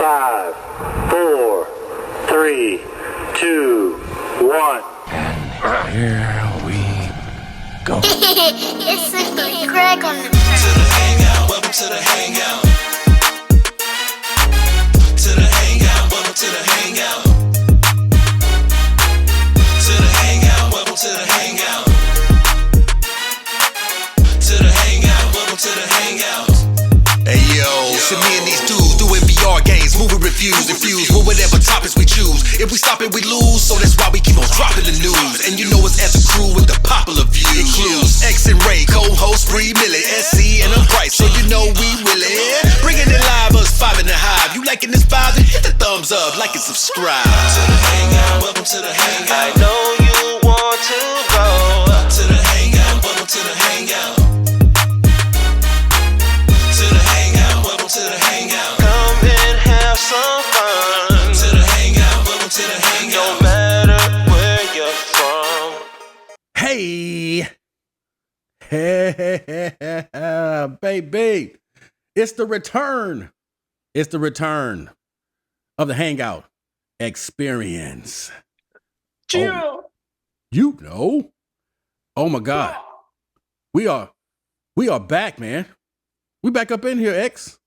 5, 4, 3, 2, 1. And here we go. It's simply Greg on the To the hangout, welcome to the hangout. To the hangout, welcome to the hangout. To the hangout, welcome to the hangout. To the hangout, welcome to the hangout. Hey yo, so me and these dudes doing VR games, moving reviews, infused with whatever topics we choose. If we stop it, we lose, so that's why we keep on dropping the news. And you know us as a crew with the popular views. Includes X and Ray, co-host Bree, Millie, SC, and I'm Bryce, so you know we really bringing it live, us 5 in the hive. You liking this vibe, then hit the thumbs up, like and subscribe. To the hangout, welcome to the hangout. I know you want to go. To the hangout, welcome to the hangout. To the hangout, welcome to the hangout. Come and have some fun. To the hangout, welcome to the hangout. No matter where you're from. Hey, baby, it's the return. It's the return of the Hangout experience. Oh, you know. Oh my God. We are back, man. We back up in here, X.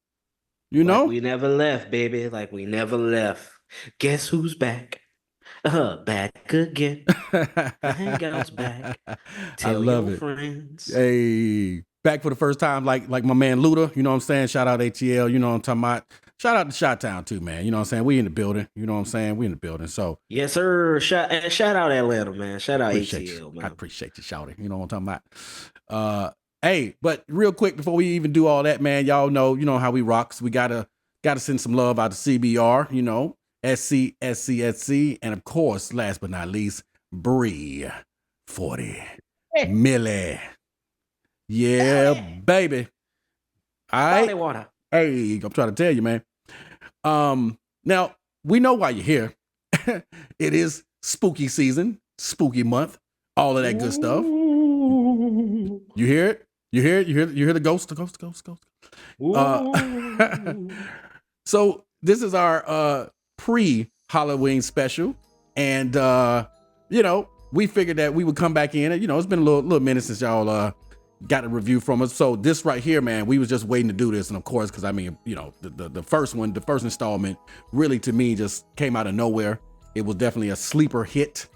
You know? Like we never left, baby. Like we never left. Guess who's back? Back again. The Hangout's back. Tell I love your it. friends. Hey, back for the first time, like my man Luda. You know what I'm saying? Shout out ATL. You know what I'm talking about? Shout out to Shot-Town too, man. You know what I'm saying? We in the building. You know what I'm saying? We in the building. So Yes, sir. Shout out Atlanta, man. Shout out appreciate ATL, you. man. I appreciate you shouting. You know what I'm talking about? Hey, but real quick before we even do all that, man, y'all know, you know how we rock. So we gotta send some love out to CBR, you know, SC, and of course, last but not least, Bree 40 Millie. Yeah, baby. All right. Body water. Hey, I'm trying to tell you, man. Now we know why you're here. It is spooky season, spooky month, all of that good stuff. You hear it? You hear it? You hear the ghost? The ghost. So this is our pre-Halloween special, and you know, we figured that we would come back in. You know, it's been a little minute since y'all got a review from us. So this right here, man, we was just waiting to do this, and of course, because I mean, you know, the first one, the first installment, really to me just came out of nowhere. It was definitely a sleeper hit,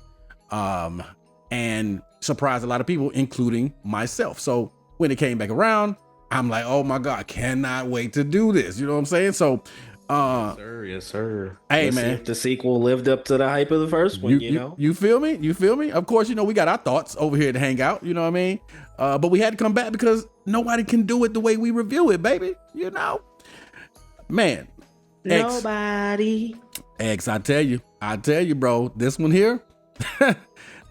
and surprised a lot of people, including myself. So when it came back around, I'm like, oh my God, cannot wait to do this. You know what I'm saying? So, Yes, sir. Hey, Let's see man, if the sequel lived up to the hype of the first one, you know? you feel me? You feel me? Of course, you know, we got our thoughts over here to hang out, you know what I mean? But we had to come back because nobody can do it the way we review it, baby. You know, man. Nobody. X, I tell you, bro, this one here,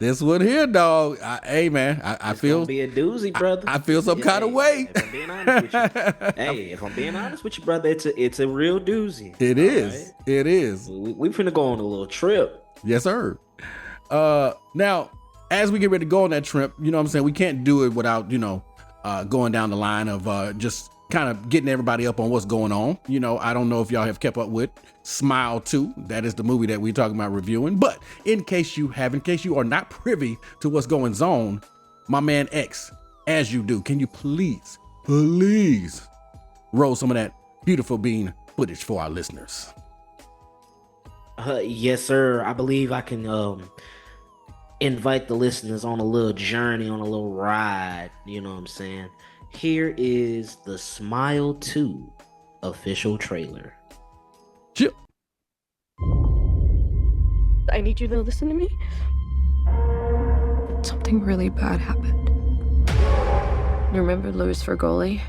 this one here, dog. Hey, man, I feel It's gonna be a doozy, brother. I feel some kind of way. If I'm being honest with you, if I'm being honest with you, brother, it's a real doozy. It is. Right? It is. We finna go on a little trip. Yes, sir. Now, as we get ready to go on that trip, you know what I'm saying, we can't do it without, you know, going down the line of just kind of getting everybody up on what's going on. You know, I don't know if y'all have kept up with Smile 2. That is the movie that we're talking about reviewing. But in case you haven't, in case you are not privy to what's going on, my man X, as you do, can you please roll some of that beautiful bean footage for our listeners? Yes, sir. I believe I can invite the listeners on a little journey, on a little ride. You know what I'm saying? Here is the Smile 2 official trailer. Chip. I need you to listen to me. Something really bad happened. You remember Louis Fergoli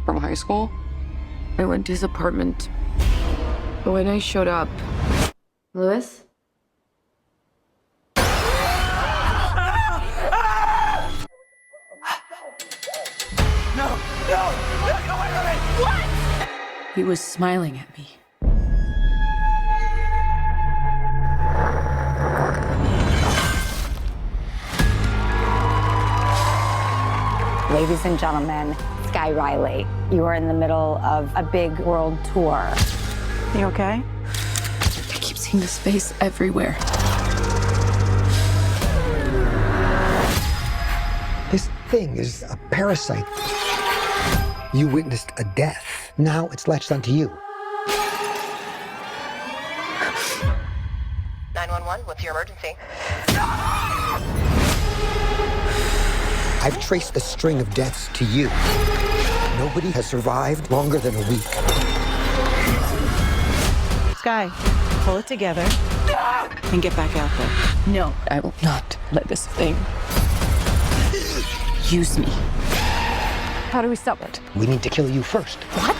from high school? I went to his apartment. But when I showed up... Louis? He was smiling at me. Ladies and gentlemen, Sky Riley, you are in the middle of a big world tour. You okay? I keep seeing this face everywhere. This thing is a parasite. You witnessed a death. Now it's latched onto you. 911, what's your emergency? I've traced the string of deaths to you. Nobody has survived longer than a week. Sky, pull it together and get back out there. No. I will not let this thing use me. How do we stop it? We need to kill you first. What?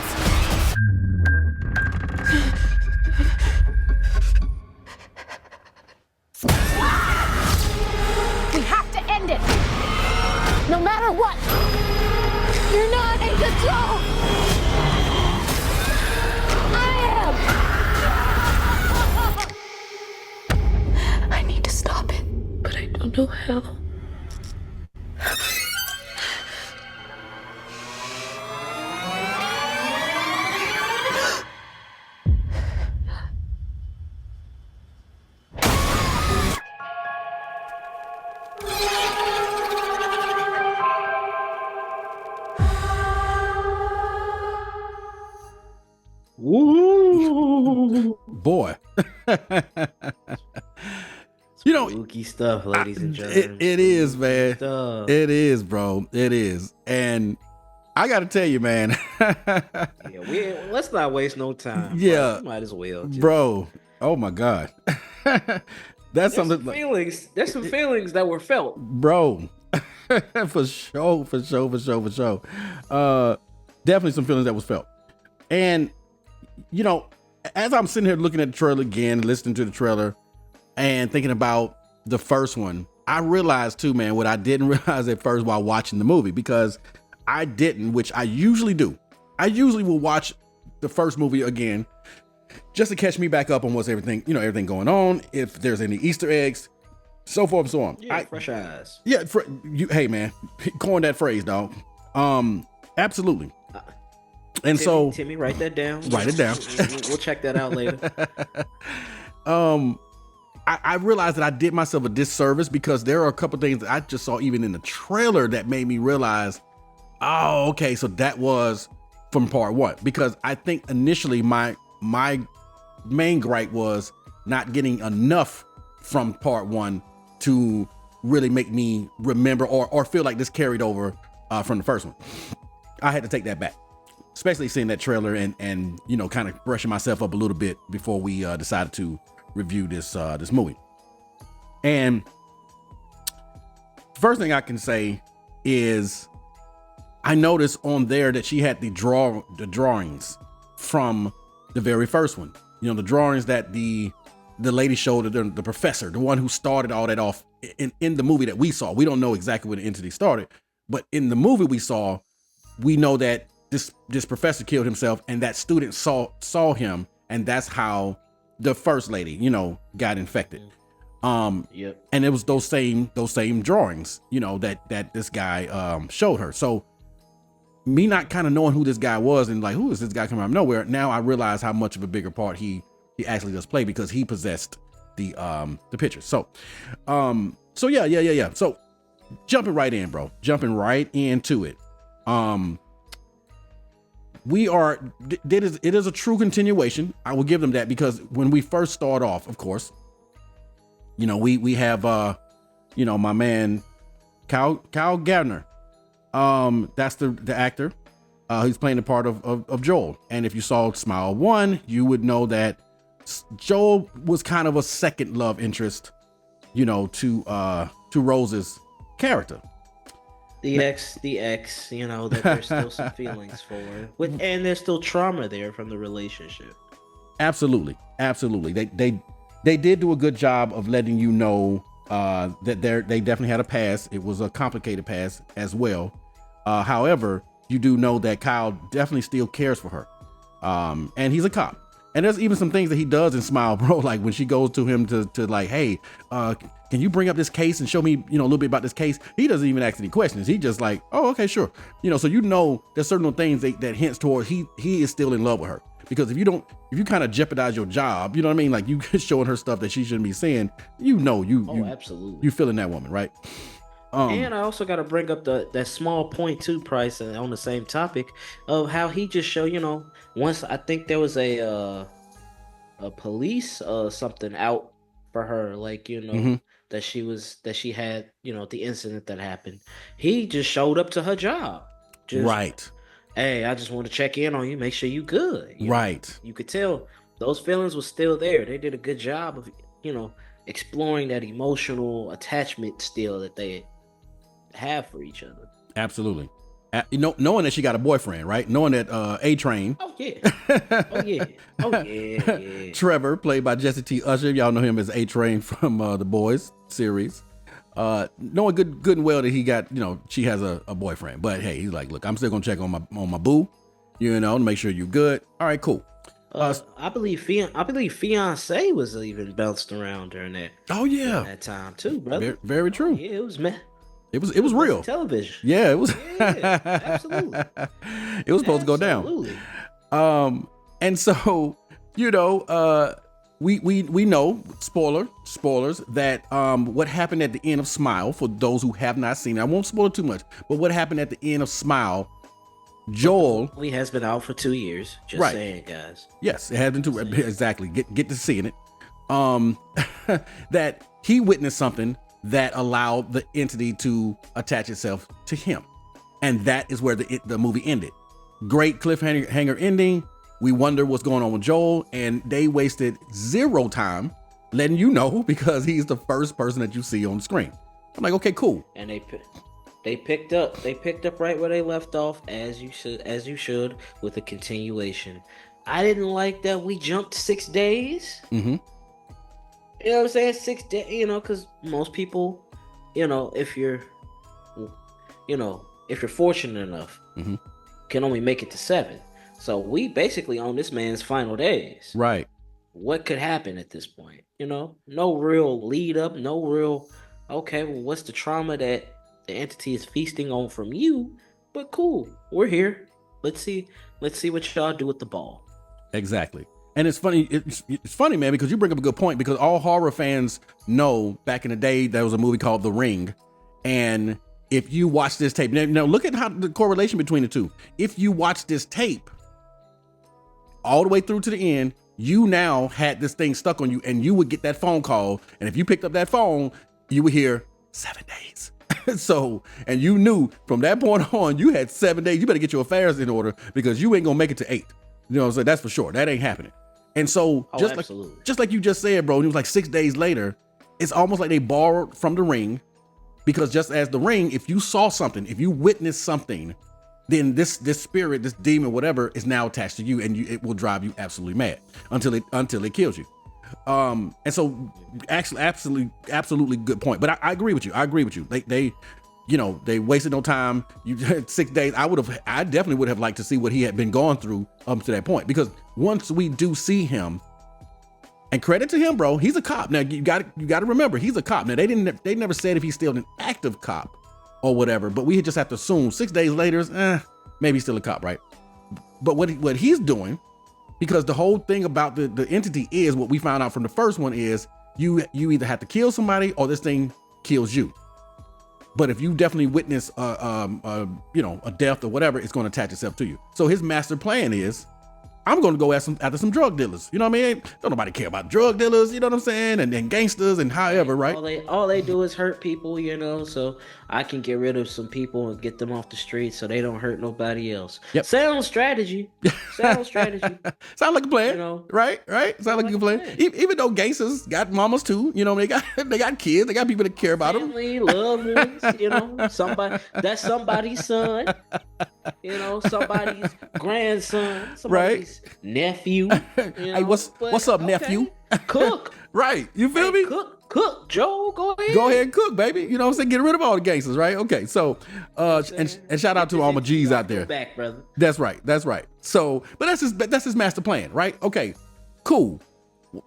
We have to end it. No matter what. You're not in control. I am. I need to stop it, but I don't know how. Woo, boy. You know, spooky stuff, ladies and gentlemen. It is, man. Stuff. It is, bro. It is. And I got to tell you, man. Let's not waste no time. Yeah. Might as well. Bro. Oh, my God. There's some feelings. There's some feelings that were felt. Bro. For sure. Definitely some feelings that was felt. And, you know, as I'm sitting here looking at the trailer again, listening to the trailer and thinking about the first one, I realized too, man, what I didn't realize at first while watching the movie, because I didn't, which I usually do. I usually will watch the first movie again just to catch me back up on what's everything going on, if there's any Easter eggs, so forth and so on. Yeah, fresh eyes. Yeah, hey man, coin that phrase, dog. Absolutely. And Timmy, write that down. Write it down. We'll check that out later. I realized that I did myself a disservice because there are a couple things that I just saw even in the trailer that made me realize, oh, okay, so that was from part one. Because I think initially my main gripe was not getting enough from part one to really make me remember or feel like this carried over from the first one. I had to take that back, especially seeing that trailer and you know, kind of brushing myself up a little bit before we decided to review this movie. And first thing I can say is I noticed on there that she had the drawings from the very first one. You know, the drawings that the lady showed, the professor, the one who started all that off in the movie that we saw. We don't know exactly where the entity started, but in the movie we know that this professor killed himself, and that student saw him, and that's how the first lady, you know, got infected. Yep. And it was those same drawings, you know, that this guy showed her. So me not kind of knowing who this guy was and like, who is this guy coming out of nowhere? Now I realize how much of a bigger part he actually does play, because he possessed the picture. So yeah. So jumping right in, bro. Jumping right into it. It is a true continuation. I will give them that, because when we first start off, of course, you know, we have you know, my man Kyle Gardner. That's the actor who's playing the part of Joel. And if you saw Smile 1, you would know that Joel was kind of a second love interest, you know, to Rose's character. The ex, you know, that there's still some feelings for, and there's still trauma there from the relationship. Absolutely. They did do a good job of letting you know that they definitely had a past. It was a complicated past as well. However, you do know that Kyle definitely still cares for her, and he's a cop. And there's even some things that he does in Smile, bro. Like when she goes to him to like, hey, can you bring up this case and show me, you know, a little bit about this case? He doesn't even ask any questions. He just like, oh, okay, sure. You know, so you know there's certain things that hints toward he is still in love with her, Because if you kind of jeopardize your job, you know what I mean? Like you showing her stuff that she shouldn't be seeing, you absolutely, you feeling that woman, right? And I also got to bring up that small point too, Price, on the same topic of how he just showed, once I think there was a police something out for her, like, that she had, the incident that happened. He just showed up to her job. Right. Hey, I just want to check in on you, make sure you good. Right. You could tell those feelings were still there. They did a good job of, exploring that emotional attachment still that they have for each other. Absolutely. Knowing that she got a boyfriend, right? Knowing that A-Train. Oh yeah. Trevor, played by Jesse T. Usher. Y'all know him as A-Train from The Boys series. Knowing good and well that he got, she has a boyfriend. But hey, he's like, look, I'm still gonna check on my boo, to make sure you're good. All right, cool. I believe fiance was even bounced around during that. Oh yeah, during that time too, brother. Very, very true. Yeah, it was man. It was real television. Yeah, it was. Yeah, absolutely. It was supposed to go down. And so we know spoilers that what happened at the end of Smile, for those who have not seen it, I won't spoil it too much, but what happened at the end of Smile, Joel. He has been out for 2 years. Just right. saying, guys. Yes, it has been 2. Exactly. Get to seeing it. That he witnessed something that allowed the entity to attach itself to him, and that is where the movie ended. Great cliffhanger ending. We wonder what's going on with Joel, and they wasted 0 time letting you know, because he's the first person that you see on the screen. I'm like, okay, cool. And they picked up right where they left off, as you should, with a continuation. I didn't like that we jumped 6 days. Mm-hmm. You know what I'm saying? 6 days, because most people, if you're fortunate enough, mm-hmm. can only make it to 7. So we basically on this man's final days. Right. What could happen at this point? No real lead up, no real, okay, well, what's the trauma that the entity is feasting on from you? But cool, we're here. Let's see what y'all do with the ball. Exactly. And it's funny, man, because you bring up a good point, because all horror fans know back in the day there was a movie called The Ring. And if you watch this tape, now look at how the correlation between the two. If you watch this tape all the way through to the end, you now had this thing stuck on you, and you would get that phone call. And if you picked up that phone, you would hear 7 days. So, and you knew from that point on, you had 7 days. You better get your affairs in order, because you ain't gonna make it to 8. You know what I'm saying? That's for sure. That ain't happening. And so, just like you just said, bro, it was like 6 days later, it's almost like they borrowed from The Ring, because just as The Ring, if you saw something, if you witnessed something, then this spirit, this demon, whatever, is now attached to you, and it will drive you absolutely mad until it kills you. And so, actually, absolutely good point. But I agree with you. They wasted no time. You had 6 days. I definitely would have liked to see what he had been going through up to that point, because once we do see him, and credit to him, bro, he's a cop. Now you got to remember, he's a cop. Now they never said if he's still an active cop or whatever, but we just have to assume 6 days later, maybe he's still a cop, right? But what he's doing, because the whole thing about the entity is, what we found out from the first one is, you either have to kill somebody or this thing kills you. But if you definitely witness a death or whatever, it's going to attach itself to you. So his master plan is, I'm going to go after some drug dealers. You know what I mean? Don't nobody care about drug dealers, you know what I'm saying? And gangsters and however, right? All they do is hurt people, so I can get rid of some people and get them off the street so they don't hurt nobody else. Yep. Sound strategy. Sound like a plan, right? Sound like a good plan. Even though gangsters got mamas too, they got kids, they got people that care about them. Family, loved ones, that's somebody's son, somebody's grandson, somebody's nephew. Hey, what's up, nephew? Cook. Right. You feel me? Cook, Joe, go ahead. Go ahead and cook, baby. You know what I'm saying? Get rid of all the gangsters, right? Okay. So, and shout out to all my G's out there. Back, brother. That's right. So, but that's his master plan, right? Okay. Cool.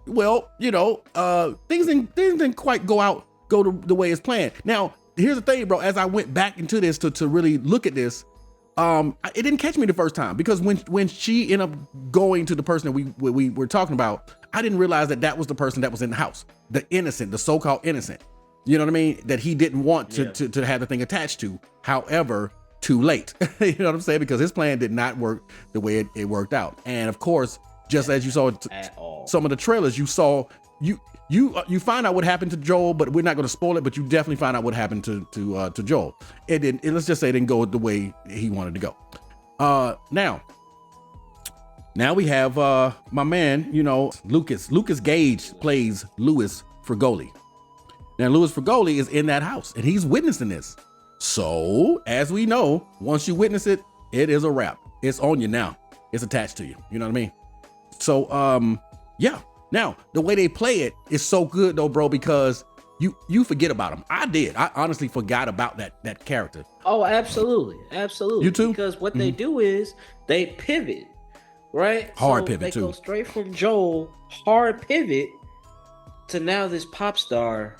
Well, things didn't quite go the way it's planned. Now, here's the thing, bro. As I went back into this to really look at this, It didn't catch me the first time because when she ended up going to the person that we were talking about, I didn't realize that was the person that was in the house, the innocent, the so-called innocent. You know what I mean? That he didn't want to have the thing attached to. However, too late. You know what I'm saying? Because his plan did not work the way it worked out. And of course, just as you saw some of the trailers, you saw you find out what happened to Joel, but we're not going to spoil it. But you definitely find out what happened to Joel. It didn't. Let's just say it didn't go the way he wanted to go. Now we have my man, Lucas. Lucas Gage plays Louis Frigoli. Now Louis Frigoli is in that house and he's witnessing this. So as we know, once you witness it, it is a wrap. It's on you now. It's attached to you. You know what I mean? So yeah. Now, the way they play it is so good though, bro, because you forget about him. I did. I honestly forgot about that character. Oh, absolutely. Absolutely. You too? Because what they do is they pivot, right? Hard so pivot they too. They go straight from Joel, hard pivot, to now this pop star,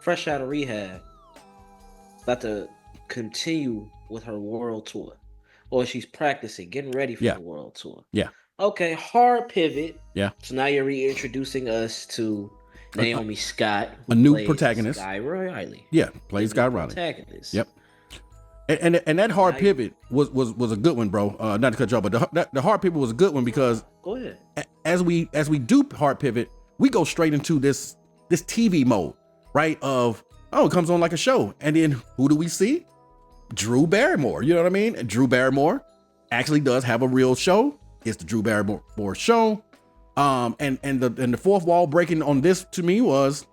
fresh out of rehab, about to continue with her world tour. Or she's practicing, getting ready for the world tour. Yeah. Okay, hard pivot. Yeah. So now you're reintroducing us to Naomi Scott, a new protagonist. Sky Riley. Yeah, plays Sky Riley. Protagonist. Yep. And that hard pivot was a good one, bro. Not to cut you off, but the hard pivot was a good one because go ahead. As we do hard pivot, we go straight into this TV mode, right? It comes on like a show, and then who do we see? Drew Barrymore. You know what I mean? Drew Barrymore actually does have a real show. It's the Drew Barrymore show. And the fourth wall breaking on this to me was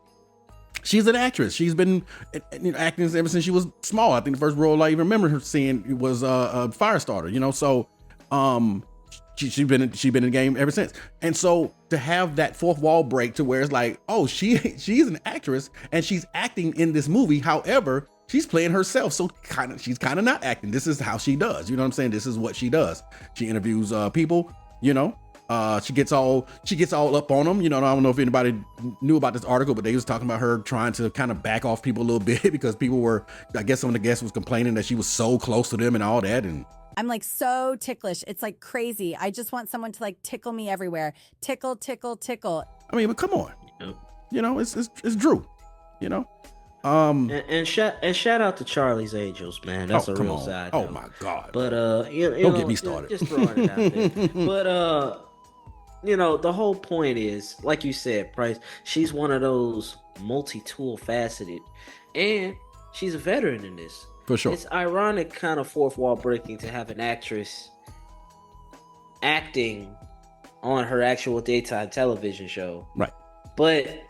she's an actress. She's been acting ever since she was small. I think the first role I even remember her seeing was a Firestarter. So she's been in the game ever since. And so to have that fourth wall break to where it's like, oh, she's an actress and she's acting in this movie. However, she's playing herself, so she's kind of not acting. This is how she does. You know what I'm saying? This is what she does. She interviews people. She gets all up on them. I don't know if anybody knew about this article, but they was talking about her trying to kind of back off people a little bit because people were, I guess some of the guests was complaining that she was so close to them and all that. And I'm like so ticklish. It's like crazy. I just want someone to like tickle me everywhere. Tickle, tickle, tickle. I mean, but come on. It's Drew. And shout out to Charlie's Angels, man. That's a real side. Oh my God. But don't get me started. Just throwing it out there. But the whole point is, like you said, Price, she's one of those multi-tool faceted, and she's a veteran in this. For sure. It's ironic, kind of fourth wall breaking, to have an actress acting on her actual daytime television show. Right. But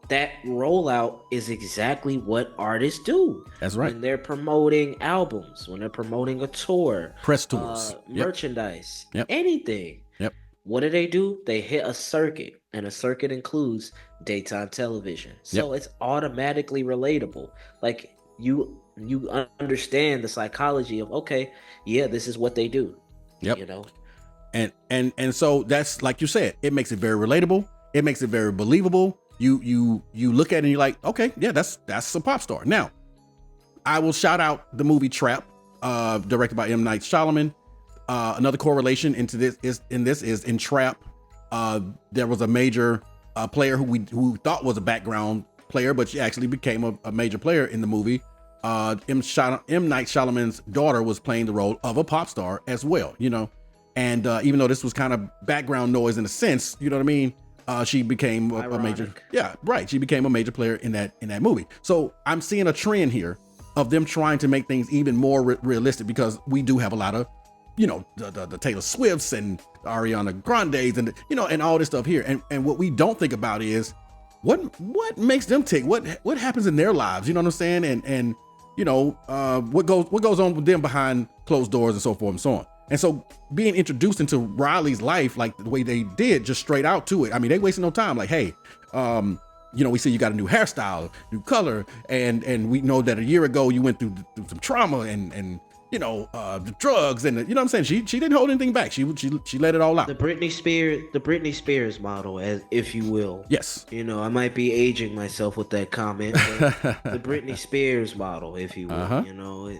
that rollout is exactly what artists do. That's right. When they're promoting albums, when they're promoting a tour, press tours, merchandise, Yep. anything. Yep. What do? They hit a circuit, and a circuit includes daytime television. So it's automatically relatable. Like you understand the psychology of, okay, yeah, this is what they do. Yep. And so that's, like you said, it makes it very relatable. It makes it very believable. You look at it and you're like, okay, yeah, that's a pop star. Now, I will shout out the movie Trap, directed by M. Night Shyamalan. Another correlation into this is in Trap. There was a major player who thought was a background player, but she actually became a major player in the movie. M. Night Shyamalan's daughter was playing the role of a pop star as well, and even though this was kind of background noise in a sense, you know what I mean? She became a major, she became a major player in that movie. So I'm seeing a trend here of them trying to make things even more realistic, because we do have a lot of, the Taylor Swifts and Ariana Grandes and and all this stuff here. And what we don't think about is what makes them tick, what happens in their lives, you know what I'm saying? And what goes on with them behind closed doors and so forth and so on. And so being introduced into Riley's life, like the way they did, just straight out to it. I mean, they wasted no time. Like, hey, we see you got a new hairstyle, new color, and we know that a year ago you went through some trauma and the drugs and you know what I'm saying. She didn't hold anything back. She let it all out. The Britney Spears model, as if you will. Yes. I might be aging myself with that comment. But the Britney Spears model, if you will.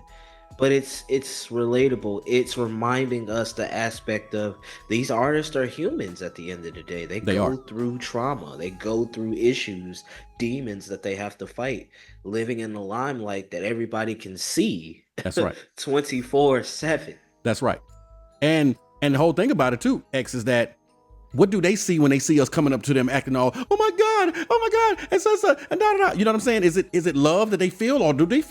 but it's relatable. It's reminding us the aspect of these artists are humans at the end of the day. They go through trauma, they go through issues, demons that they have to fight, living in the limelight that everybody can see. That's right. 24/7. That's right. And the whole thing about it too, X, is that what do they see when they see us coming up to them acting all, oh my God, and so, and da da da. You know what I'm saying? Is it love that they feel, or do they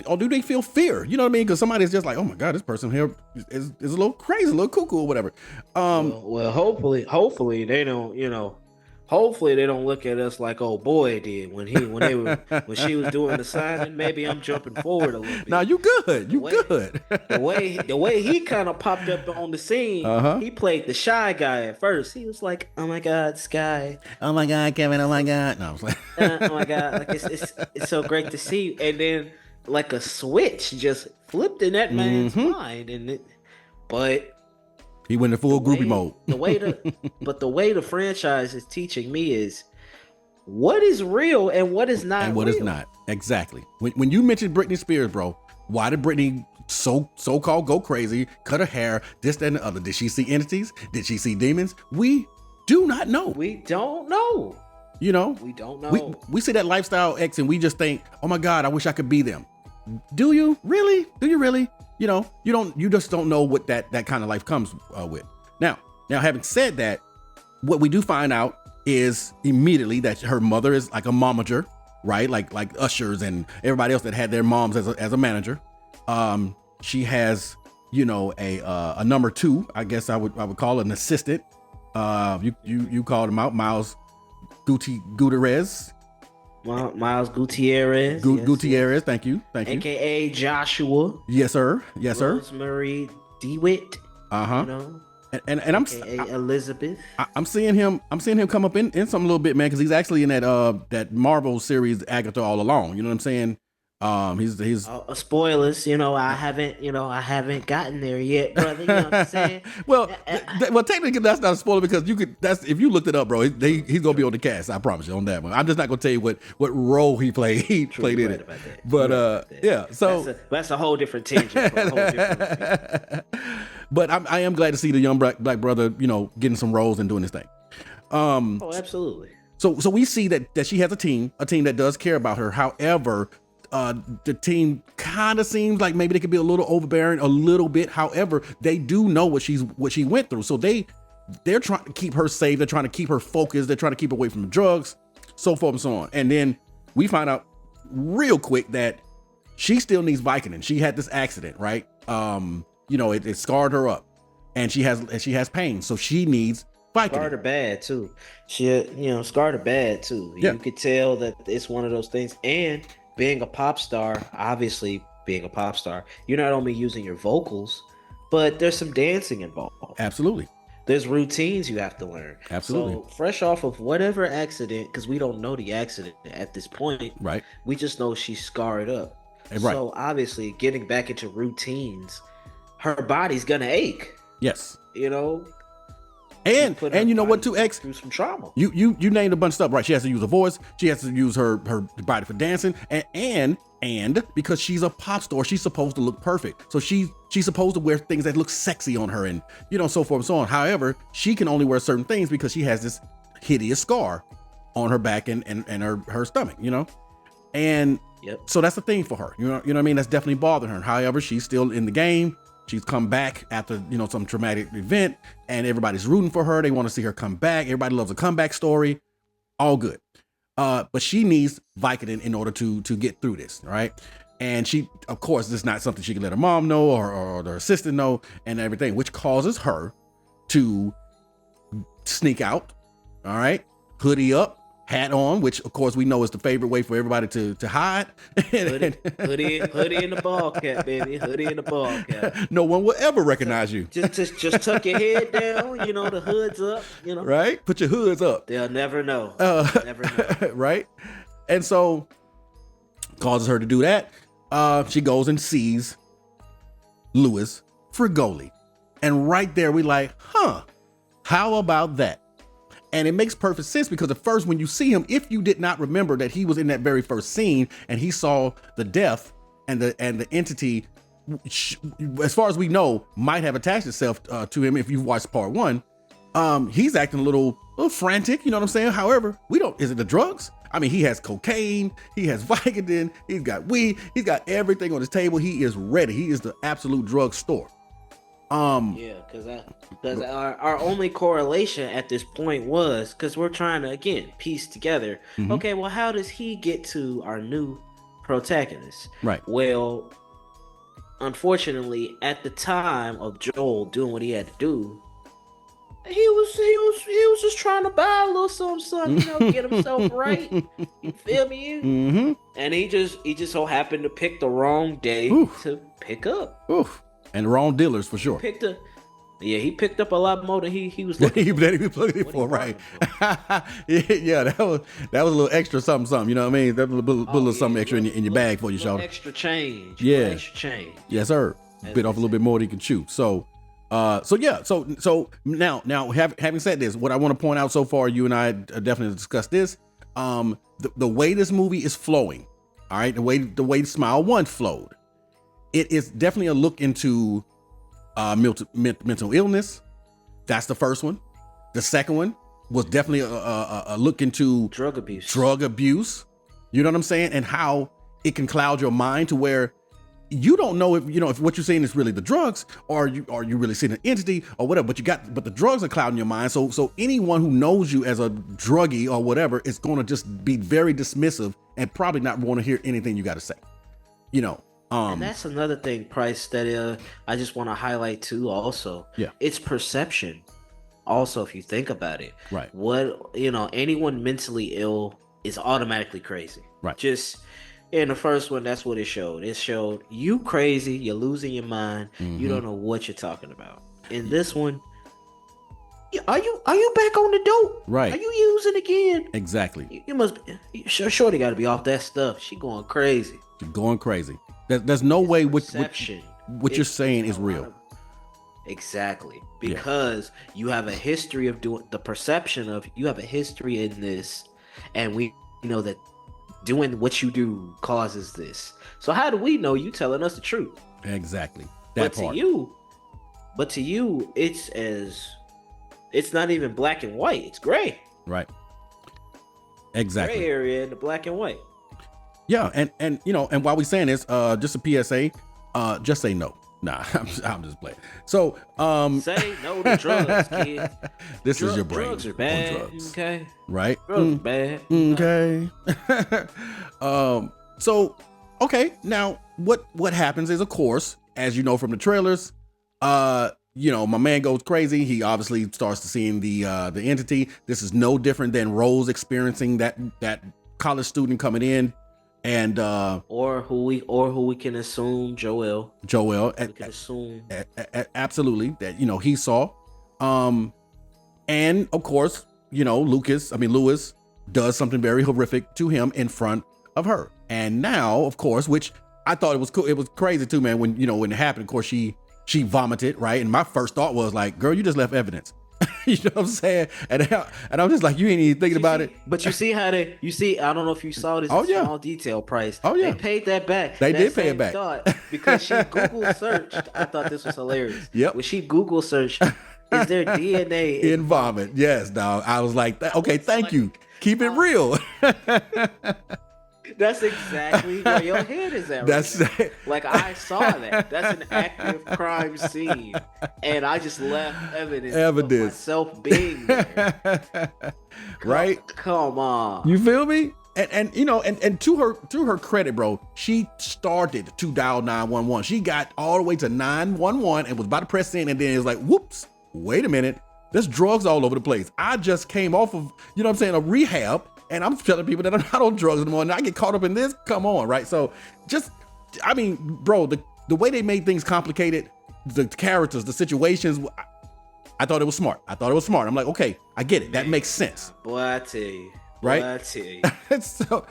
feel fear? You know what I mean? Because somebody's just like, oh my God, this person here is a little crazy, a little cuckoo or whatever. Well, hopefully they don't, hopefully they don't look at us like old boy did when she was doing the signing. Maybe I'm jumping forward a little bit. Now you good. The way he kind of popped up on the scene, he played the shy guy at first. He was like, "Oh my God, Sky. Oh my God, Kevin. Oh my God." No, I was like, "Oh my God, like it's so great to see you." And then like a switch just flipped in that man's mind, but. He went in full groupie mode. The way the franchise is teaching me is what is real and what is not. And what real. is not. Exactly. When you mentioned Britney Spears, bro, why did Britney so-called go crazy, cut her hair, this, that, and the other? Did she see entities? Did she see demons? We do not know. We don't know. We don't know. We see that lifestyle X and we just think, oh my God, I wish I could be them. Do you really? You just don't know what that kind of life comes with. Now, having said that, what we do find out is immediately that her mother is like a momager, right? Like ushers and everybody else that had their moms as a manager. She has, a number two, I guess I would call it an assistant. You called him out, Miles Gutierrez. Miles Gutierrez. Gutierrez, thank you. AKA Joshua. Yes, sir. Rosemary DeWitt. And I'm Elizabeth. I'm seeing him come up in something a little bit, man, because he's actually in that Marvel series Agatha All Along. You know what I'm saying? He's spoilers. I haven't gotten there yet, brother. You know what I'm saying? well, technically that's not a spoiler because if you looked it up, bro, he's gonna be on the cast. I promise you on that one. I'm just not gonna tell you what role he played. He played in it. But yeah, so that's a whole different tangent. But I am glad to see the young black brother, getting some roles and doing his thing. Absolutely. So we see that she has a team that does care about her. However, the team kind of seems like maybe they could be a little overbearing a little bit. However, they do know what she went through. So they're trying to keep her safe. They're trying to keep her focused. They're trying to keep her away from the drugs, so forth and so on. And then we find out real quick that she still needs Vicodin. She had this accident, right? It scarred her up and she has pain. So she needs Vicodin. Scarred her bad too. She, scarred her bad too. Yeah. You could tell that it's one of those things. And being a pop star, you're not only using your vocals, but there's some dancing involved. Absolutely. There's routines you have to learn. Absolutely. So fresh off of whatever accident, because we don't know the accident at this point. Right. We just know she's scarred up. Right. So obviously getting back into routines, her body's gonna ache. Yes. And you know what too, X? Through some trauma. You named a bunch of stuff, right? She has to use her voice. She has to use her body for dancing, and because she's a pop star, she's supposed to look perfect. So she's supposed to wear things that look sexy on her, and so forth and so on. However, she can only wear certain things because she has this hideous scar on her back and her stomach. And yep. So that's the thing for her. You know what I mean? That's definitely bothering her. However, she's still in the game. She's come back after, some traumatic event and everybody's rooting for her. They want to see her come back. Everybody loves a comeback story. All good. But she needs Vicodin in order to get through this, right? And she, of course, this is not something she can let her mom know or her assistant know and everything, which causes her to sneak out, all right? Hoodie up, hat on, which of course we know is the favorite way for everybody to hide. Hoodie in the ball cap, baby. Hoodie in the ball cap. No one will ever recognize you. Just tuck your head down. The hood's up. Right. Put your hoods up. They'll never know. Never know. Right. And so causes her to do that. She goes and sees Louis Frigoli, and right there we like, how about that? And it makes perfect sense because at first when you see him, if you did not remember that he was in that very first scene and he saw the death and the entity as far as we know, might have attached itself to him. If you've watched part 1, he's acting a little frantic. You know what I'm saying? However, we don't. Is it the drugs? I mean, he has cocaine, he has Vicodin, he's got weed, he's got everything on his table. He is ready. He is the absolute drug store. Yeah, because our only correlation at this point was because we're trying to again piece together. Okay, well, how does he get to our new protagonist? Right. Well, unfortunately, at the time of Joel doing what he had to do, he was just trying to buy a little something, you know, get himself right. You feel me? Mm-hmm. And he just so happened to pick the wrong day to pick up. Oof. And the wrong dealers for sure. He picked up a lot more than he was looking for. He was looking for, right? Yeah, that was a little extra something. You know what I mean? That was put a little something extra in your bag for your shoulder. Extra change. Yeah. Extra change. Yes, sir. Bit off a little bit more than you can chew. So now having said this, what I want to point out so far, you and I definitely discussed this. The way this movie is flowing, all right, the way Smile 1 flowed, it is definitely a look into mental illness. That's the first one. The second one was definitely a look into drug abuse. You know what I'm saying? And how it can cloud your mind to where you don't know if what you're seeing is really the drugs, or you really seeing an entity or whatever, but the drugs are clouding your mind. So anyone who knows you as a druggie or whatever is going to just be very dismissive and probably not want to hear anything you got to say. And that's another thing, Price, that I just want to highlight too. Also, it's perception. Also, if you think about it, right? Anyone mentally ill is automatically crazy, right? Just in the first one, that's what it showed. It showed you crazy, you're losing your mind, you don't know what you're talking about. In this one, are you back on the dope? Right? Are you using again? Exactly. You must be. Shorty got to be off that stuff. She going crazy. She's going crazy. There's no way what you're saying is real. Exactly. Because you have a history of doing the perception of you have a history in this, and we know that doing what you do causes this. So how do we know you telling us the truth? Exactly. But to you, it's not even black and white. It's gray. Right. Exactly. Gray area in the black and white. Yeah, and while we saying this, just a PSA, just say no. Nah, I'm just playing. So, say no to drugs, kids. This is your brain. Drugs are bad. Drugs. Okay. Right. Drugs are bad. Okay. So, okay. Now, what happens is, of course, as you know from the trailers, my man goes crazy. He obviously starts to seeing the entity. This is no different than Rose experiencing that college student coming in. And or who we can assume Joel we can assume absolutely that he saw, and of course Lewis does something very horrific to him in front of her. And now, of course, which I thought it was cool, it was crazy too, man, when it happened. Of course, she vomited, right? And my first thought was like, girl, you just left evidence. You know what I'm saying? And I'm just like, you ain't even thinking about it. But you see how I don't know if you saw this small detail, Price. Oh yeah. They paid that back. They did pay it back. Because she Google searched. I thought this was hilarious. Yep. When she Google searched, is there DNA in vomit? Yes, dog. I was like, okay, thank you. Keep it real. That's exactly where your head is at. Right. Like I saw that. That's an active crime scene, and I just left evidence of myself being there. Right? Come on. You feel me? And to her credit, bro, she started to dial 911. She got all the way to 911 and was about to press send, and then it's like, whoops, wait a minute. There's drugs all over the place. I just came off of, a rehab. And I'm telling people that I'm not on drugs anymore, and I get caught up in this. Come on, right? So, bro, the way they made things complicated, the characters, the situations, I thought it was smart. I'm like, okay, I get it. That makes sense. Boy, I tell you. Right? So,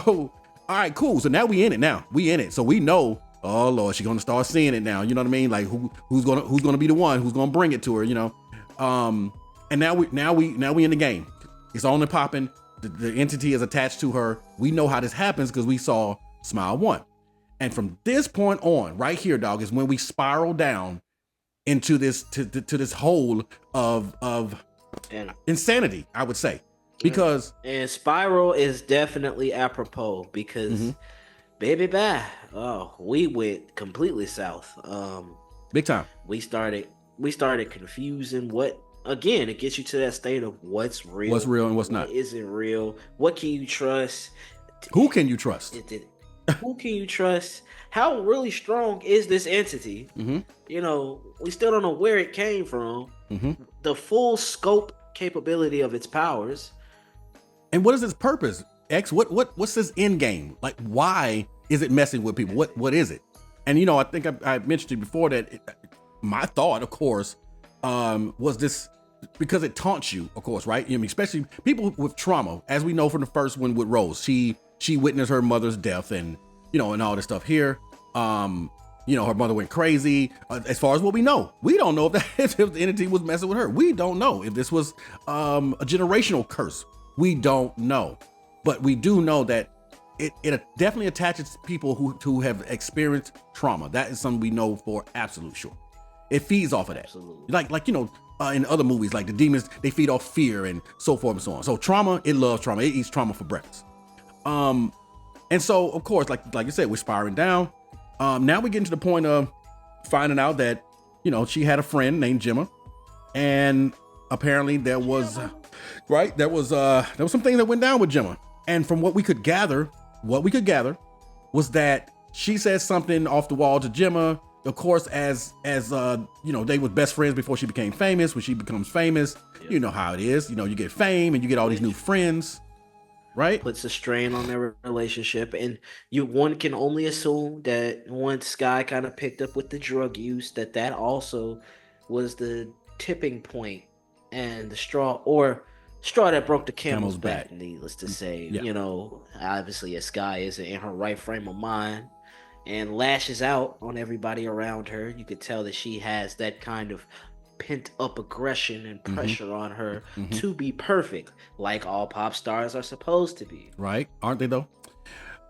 all right, cool. So now we in it. So we know, oh Lord, she's gonna start seeing it now. You know what I mean? Like who's gonna be the one who's gonna bring it to her? And now we in the game. It's on and popping. The entity is attached to her. We know how this happens because we saw Smile 1. And from this point on, right here, dog, is when we spiral down into this to this hole of insanity, I would say. Because and spiral is definitely apropos because baby bye. Oh, we went completely south. Big time. We started confusing what, again, it gets you to that state of what's real and what's not. What isn't real? What can you trust? Who can you trust? Who can you trust? How really strong is this entity? You know, we still don't know where it came from. The full scope capability of its powers. And what is its purpose? X, what's this end game? Like, why is it messing with people? What is it? And you know, I think I mentioned to you before that my thought, of course, was this because it taunts you, of course, right? I mean, especially people with trauma, as we know from the first one with Rose. She witnessed her mother's death, and you know, and all this stuff here. You know, her mother went crazy. As far as what we know, we don't know if the entity was messing with her. We don't know if this was a generational curse. We don't know, but we do know that it definitely attaches people who have experienced trauma. That is something we know for absolute sure. It feeds off of that. Absolutely. Like you know, in other movies, like the demons, they feed off fear and so forth and so on. So trauma, it loves trauma. It eats trauma for breakfast. And so of course, like you said, we're spiraling down. Now we're getting to the point of finding out that, you know, she had a friend named Gemma, and apparently there was some things that went down with Gemma. And from what we could gather was that she said something off the wall to Gemma. Of course, as you know, they were best friends before she became famous. When she becomes famous, you know how it is. You know, you get fame and you get all these new friends, right? Puts a strain on their relationship, and one can only assume that once Sky kind of picked up with the drug use, that also was the tipping point and the straw that broke the camel's back. Needless to say, you know, obviously, as Sky isn't in her right frame of mind and lashes out on everybody around her, you could tell that she has that kind of pent up aggression and pressure on her to be perfect, like all pop stars are supposed to be. Right? Aren't they though?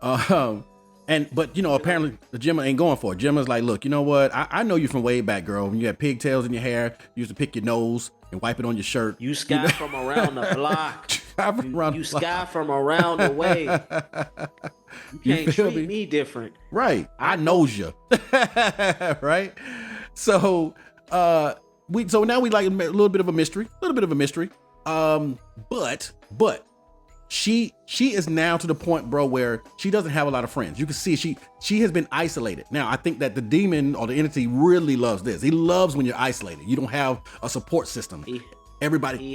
But you know, apparently Gemma ain't going for it. Gemma's like, look, you know what? I know you from way back, girl. When you had pigtails in your hair, you used to pick your nose and wipe it on your shirt. You Sky from around the block. You Sky from around the way. You can't treat me different. Right. I knows you. Right? So now we like a little bit of a mystery. But she is now to the point, bro, where she doesn't have a lot of friends. You can see she has been isolated. Now, I think that the demon or the entity really loves this. He loves when you're isolated. You don't have a support system. He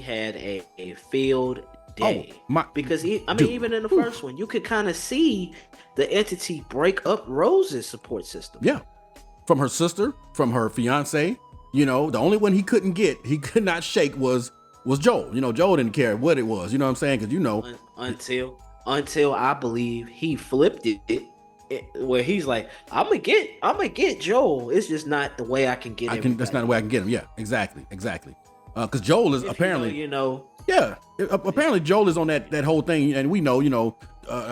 had a field day. Because even in the first one, you could kind of see the entity break up Rose's support system. Yeah. From her sister, from her fiance. You know, the only one he could not shake was Joel. You know, Joel didn't care what it was. You know what I'm saying? Because, you know, until I believe he flipped it where he's like, I'm gonna get Joel. It's just not the way I can get him. That's not the way I can get him. Yeah, exactly. Because Joel is apparently, apparently Joel is on that whole thing, and we know,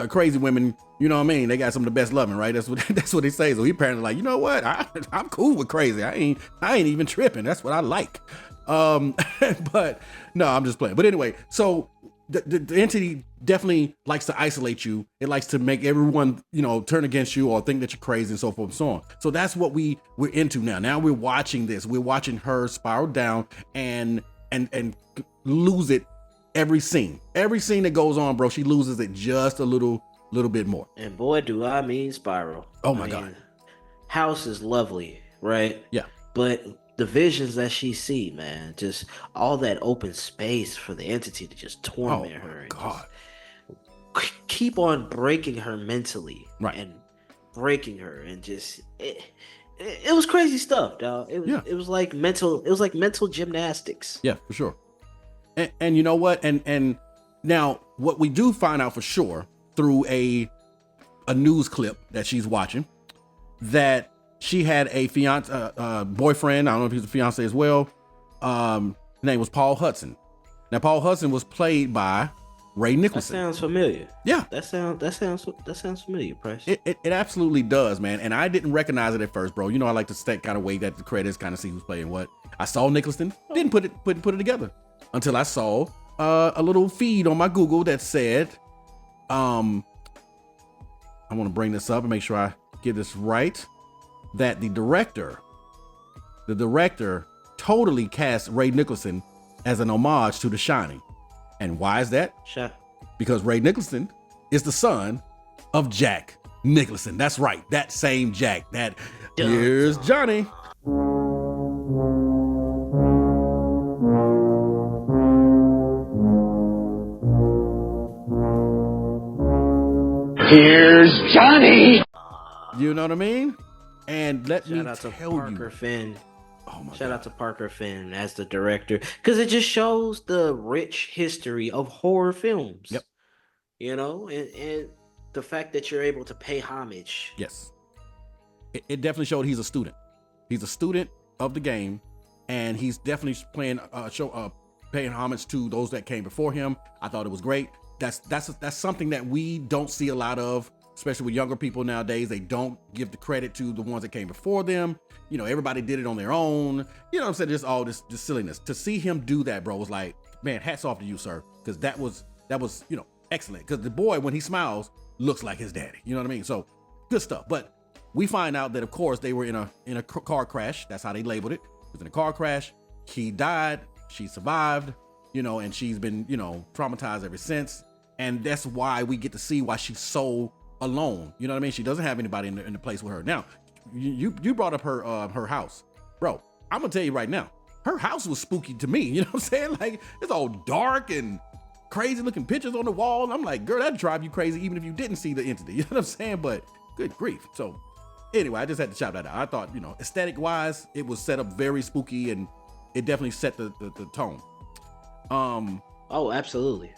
crazy women, you know what I mean? They got some of the best loving, right? That's what they say. So he apparently like, you know what? I'm cool with crazy. I ain't even tripping. That's what I like. But no, I'm just playing. But anyway, so the entity definitely likes to isolate you. It likes to make everyone, turn against you or think that you're crazy and so forth and so on. So that's what we're into now. Now we're watching this. We're watching her spiral down and lose it every scene. Every scene that goes on, bro, she loses it just a little bit more. And boy, do I mean spiral. Oh my God. House is lovely, right? Yeah. But the visions that she see, man, just all that open space for the entity to just torment her. And God. Just keep on breaking her mentally. Right. And breaking her and just it was crazy stuff, dog. It was like mental gymnastics. Yeah, for sure. And you know what? And now what we do find out for sure through a news clip that she's watching, that she had a boyfriend. I don't know if he's a fiance as well. His name was Paul Hudson. Now, Paul Hudson was played by Ray That Nicholson. sounds familiar. Yeah. That sounds familiar, Price. It absolutely does, man. And I didn't recognize it at first, bro. You know, I like to kind of wait at the credits, kind of see who's playing what. I saw Nicholson, didn't put it together until I saw a little feed on my Google that said, I want to bring this up and make sure I get this right, that the director totally cast Ray Nicholson as an homage to The Shining. And why is that? Because Ray Nicholson is the son of Jack Nicholson. That's right, that same Jack. Here's Johnny. Here's Johnny. You know what I mean? And let me Shout out to tell Parker you. Finn. Oh my Shout God. out to Parker Finn as the director, because it just shows the rich history of horror films. Yep. You know, and the fact that you're able to pay homage. Yes. It definitely showed he's a student. He's a student of the game, and he's definitely paying homage to those that came before him. I thought it was great. That's something that we don't see a lot of, especially with younger people nowadays. They don't give the credit to the ones that came before them. You know, everybody did it on their own. You know what I'm saying? Just all this silliness. To see him do that, bro, was like, man, hats off to you, sir. Because that was, you know, excellent. Because the boy, when he smiles, looks like his daddy. You know what I mean? So good stuff. But we find out that, of course, they were in a car crash. That's how they labeled it. It was in a car crash. He died. She survived, you know, and she's been, you know, traumatized ever since. And that's why we get to see why she's so alone. You know what I mean? She doesn't have anybody in the place with her. Now, you brought up her house. Bro, I'm going to tell you right now, her house was spooky to me. You know what I'm saying? Like, it's all dark and crazy looking pictures on the wall. And I'm like, girl, that'd drive you crazy even if you didn't see the entity. You know what I'm saying? But good grief. So anyway, I just had to shout that out. I thought, you know, aesthetic wise, it was set up very spooky, and it definitely set the tone. Oh, absolutely.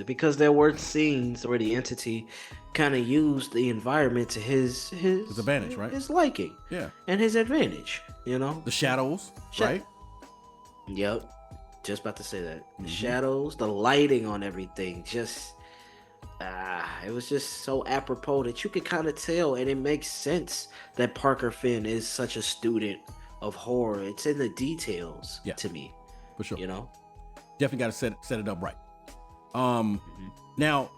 Because there were scenes where the entity kind of used the environment to his advantage, right? His liking. Yeah. And his advantage, you know? The shadows, right? Yep. Just about to say that. The shadows, the lighting on everything, just it was just so apropos that you could kind of tell, and it makes sense that Parker Finn is such a student of horror. It's in the details to me. For sure. You know? Definitely got to set it up right. Now,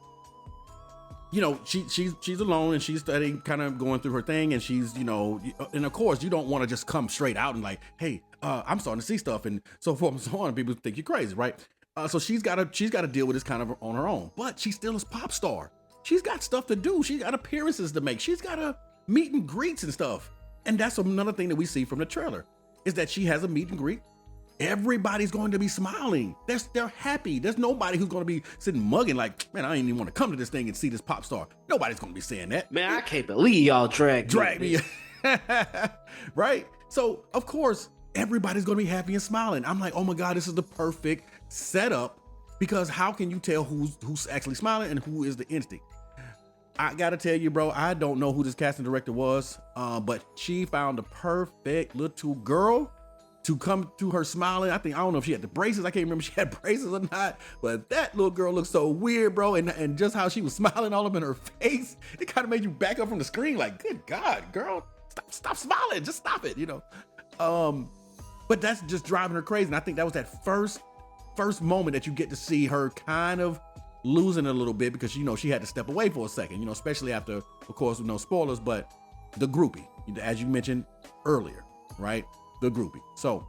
you know, she's alone, and she's studying, kind of going through her thing, and she's, you know, and of course you don't want to just come straight out and like, hey, I'm starting to see stuff and so forth and so on. And people think you're crazy, right? So she's got to deal with this kind of on her own, but she still is pop star. She's got stuff to do. She's got appearances to make. She's got a meet and greets and stuff. And that's another thing that we see from the trailer, is that she has a meet and greet. Everybody's going to be smiling. They're happy. There's nobody who's going to be sitting mugging like, man, I ain't even want to come to this thing and see this pop star. Nobody's going to be saying that. Man, I can't believe y'all dragged me. Right? So, of course, everybody's going to be happy and smiling. I'm like, oh my God, this is the perfect setup, because how can you tell who's actually smiling and who is the instinct? I got to tell you, bro, I don't know who this casting director was, but she found the perfect little girl to come to her smiling. I don't know if she had the braces. I can't remember if she had braces or not, but that little girl looked so weird, bro. And just how she was smiling all up in her face, it kind of made you back up from the screen like, good God, girl, stop smiling. Just stop it, you know? But that's just driving her crazy. And I think that was that first moment that you get to see her kind of losing a little bit, because, you know, she had to step away for a second, you know, especially after, of course, with no spoilers, but the groupie, as you mentioned earlier, right? The groupie. So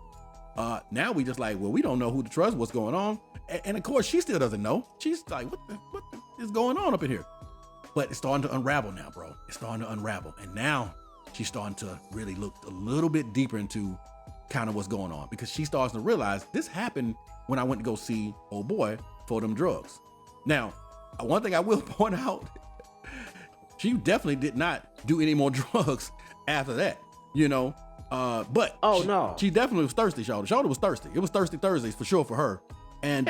now we just like, well, we don't know who to trust, what's going on. And of course, she still doesn't know. She's like, what the is going on up in here? But it's starting to unravel now, bro. It's starting to unravel. And now she's starting to really look a little bit deeper into kind of what's going on, because she starts to realize this happened when I went to go see old boy for them drugs. Now, one thing I will point out, she definitely did not do any more drugs after that, you know? But she definitely was thirsty, Shawty. Shawty was thirsty. It was Thirsty Thursdays for sure for her. And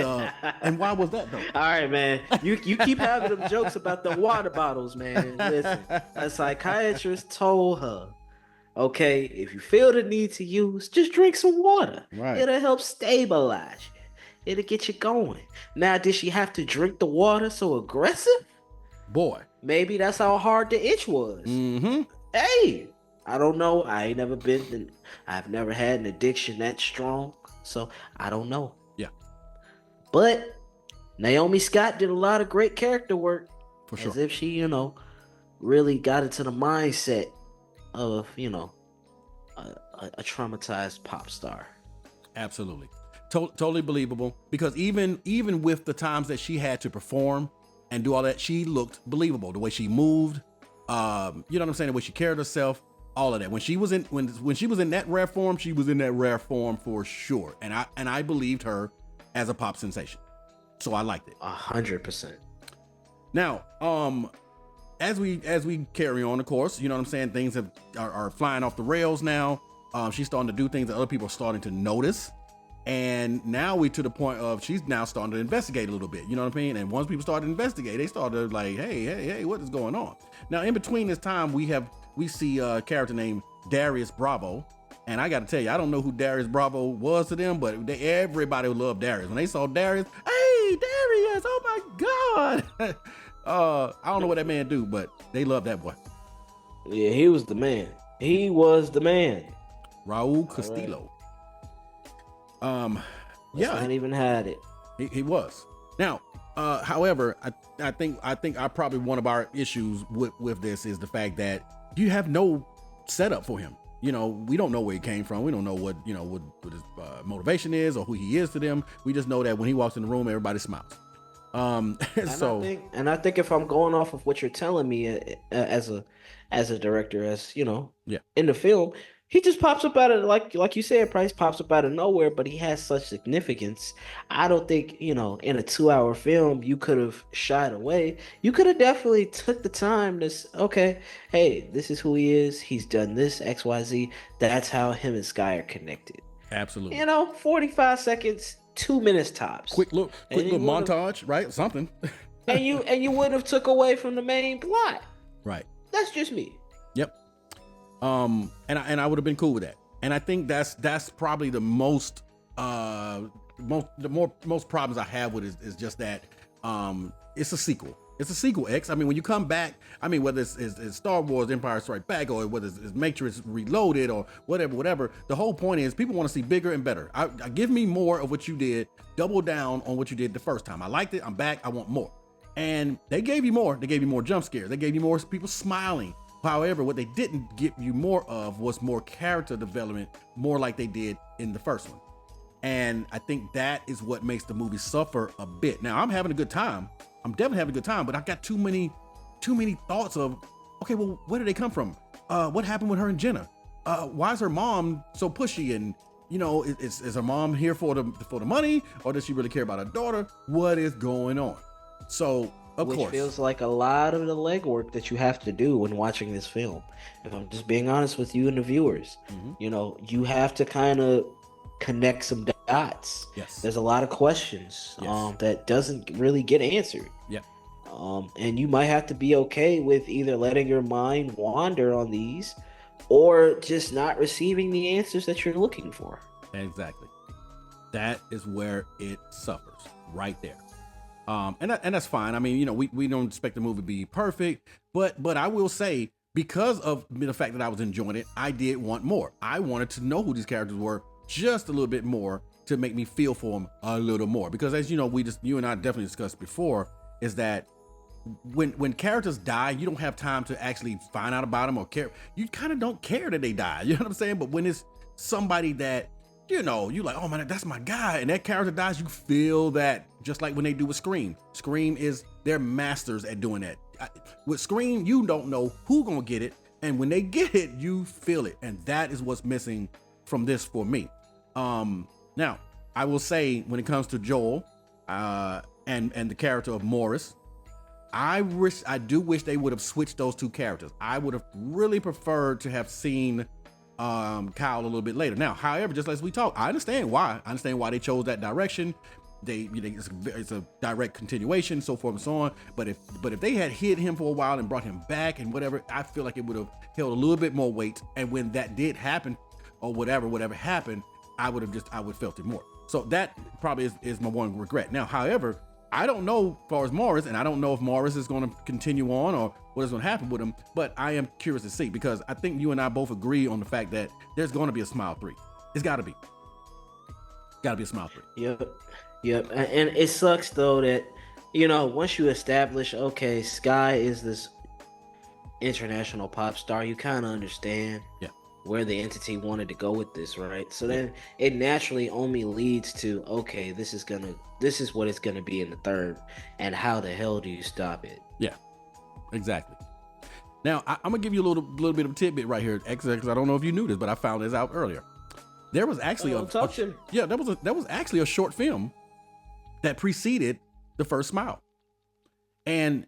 why was that though? All right, man. You keep having them jokes about the water bottles, man. Listen, a psychiatrist told her, okay, if you feel the need to use, just drink some water. Right. It'll help stabilize you. It'll get you going. Now, did she have to drink the water so aggressive? Boy. Maybe that's how hard the itch was. Mm-hmm. Hey, I don't know. I've never had an addiction that strong, so I don't know. Yeah. But Naomi Scott did a lot of great character work. For sure. As if she, really got into the mindset of, a traumatized pop star. Absolutely. Totally believable, because even with the times that she had to perform and do all that, she looked believable. The way she moved, you know what I'm saying, the way she carried herself, all of that. When she was in that rare form, she was in that rare form for sure. And I believed her as a pop sensation. So I liked it. 100%. Now, as we carry on, of course, you know what I'm saying, things are flying off the rails now. She's starting to do things that other people are starting to notice. And now we to the point of she's now starting to investigate a little bit, you know what I mean? And once people start to investigate, they started like, hey, what is going on? Now, in between this time, we see a character named Darius Bravo. And I got to tell you, I don't know who Darius Bravo was to them, but everybody loved Darius. When they saw Darius, hey, Darius, oh my God. I don't know what that man do, but they love that boy. Yeah, he was the man. He was the man. Raul Castillo. Yeah, I even had it. He was. Now, however, I think probably one of our issues with this is the fact that you have no setup for him. You know, we don't know where he came from. We don't know what his motivation is or who he is to them. We just know that when he walks in the room, everybody smiles. I think if I'm going off of what you're telling me as a director, in the film, he just pops up out of like you said, Price pops up out of nowhere, but he has such significance. I don't think, in a 2-hour film you could have shied away. You could have definitely took the time to okay, hey, this is who he is. He's done this XYZ. That's how him and Sky are connected. Absolutely. 45 seconds, 2 minutes tops. Quick little montage, right? Something. and you wouldn't have took away from the main plot. Right. That's just me. Yep. And I would have been cool with that. And I think that's probably the most problems I have with it is just that it's a sequel. It's a sequel, X. I mean, when you come back, I mean, whether it's Star Wars Empire Strikes Back or whether it's Matrix Reloaded or whatever, the whole point is people want to see bigger and better. I give me more of what you did, double down on what you did the first time. I liked it, I'm back, I want more. And they gave you more. They gave you more jump scares. They gave you more people smiling. However, what they didn't give you more of was more character development, more like they did in the first one. And I think that is what makes the movie suffer a bit. Now, I'm having a good time. I'm definitely having a good time, but I got too many thoughts of, okay, well, where did they come from? What happened with her and Jenna? Why is her mom so pushy? And is her mom here for the money, or does she really care about her daughter? What is going on? So, of course, feels like a lot of the legwork that you have to do when watching this film. If I'm just being honest with you and the viewers, you have to kind of connect some dots. Yes. There's a lot of questions that doesn't really get answered. Yeah. And you might have to be okay with either letting your mind wander on these or just not receiving the answers that you're looking for. Exactly. That is where it suffers right there. And that's fine. I mean, we don't expect the movie to be perfect, but I will say, because of the fact that I was enjoying it, I did want more. I wanted to know who these characters were just a little bit more to make me feel for them a little more. Because as you know, you and I definitely discussed before, is that when characters die, you don't have time to actually find out about them or care. You kind of don't care that they die. You know what I'm saying? But when it's somebody that, you're like, oh man, that's my guy, and that character dies, you feel that, just like when they do with Scream. Scream they're masters at doing that. With Scream, you don't know who gonna get it, and when they get it, you feel it, and that is what's missing from this for me. Now, I will say, when it comes to Joel and the character of Morris, I do wish they would have switched those two characters. I would have really preferred to have seen Kyle a little bit later. Now, however, just as we talk, I understand why they chose that direction. It's a direct continuation, so forth and so on. But if they had hid him for a while and brought him back and whatever, I feel like it would have held a little bit more weight. And when that did happen, or whatever happened, I would felt it more. So that probably is my one regret. Now, however, I don't know as far as Morris, and I don't know if Morris is going to continue on or what is going to happen with him, but I am curious to see, because I think you and I both agree on the fact that there's going to be a Smile 3. It's got to be. Got to be a Smile 3. Yep. And it sucks, though, that, once you establish, okay, Sky is this international pop star, you kind of understand where the entity wanted to go with this, right? So then it naturally only leads to, okay, this is what it's gonna be in the third, and how the hell do you stop it? Yeah, exactly. Now I'm gonna give you a little bit of a tidbit right here, X, because I don't know if you knew this, but I found this out earlier. There was actually there was actually a short film that preceded the first Smile, and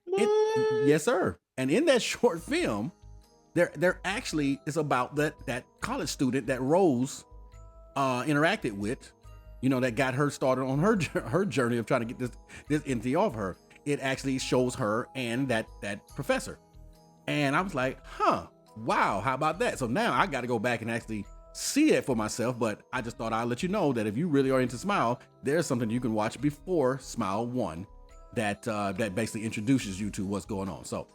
yes, sir. And in that short film, there actually is about that college student that Rose interacted with, that got her started on her journey of trying to get this entity off her. It actually shows her and that professor, and I was like, wow, how about that? So now I got to go back and actually see it for myself. But I just thought I'd let you know that if you really are into Smile, there's something you can watch before Smile 1 that basically introduces you to what's going on. So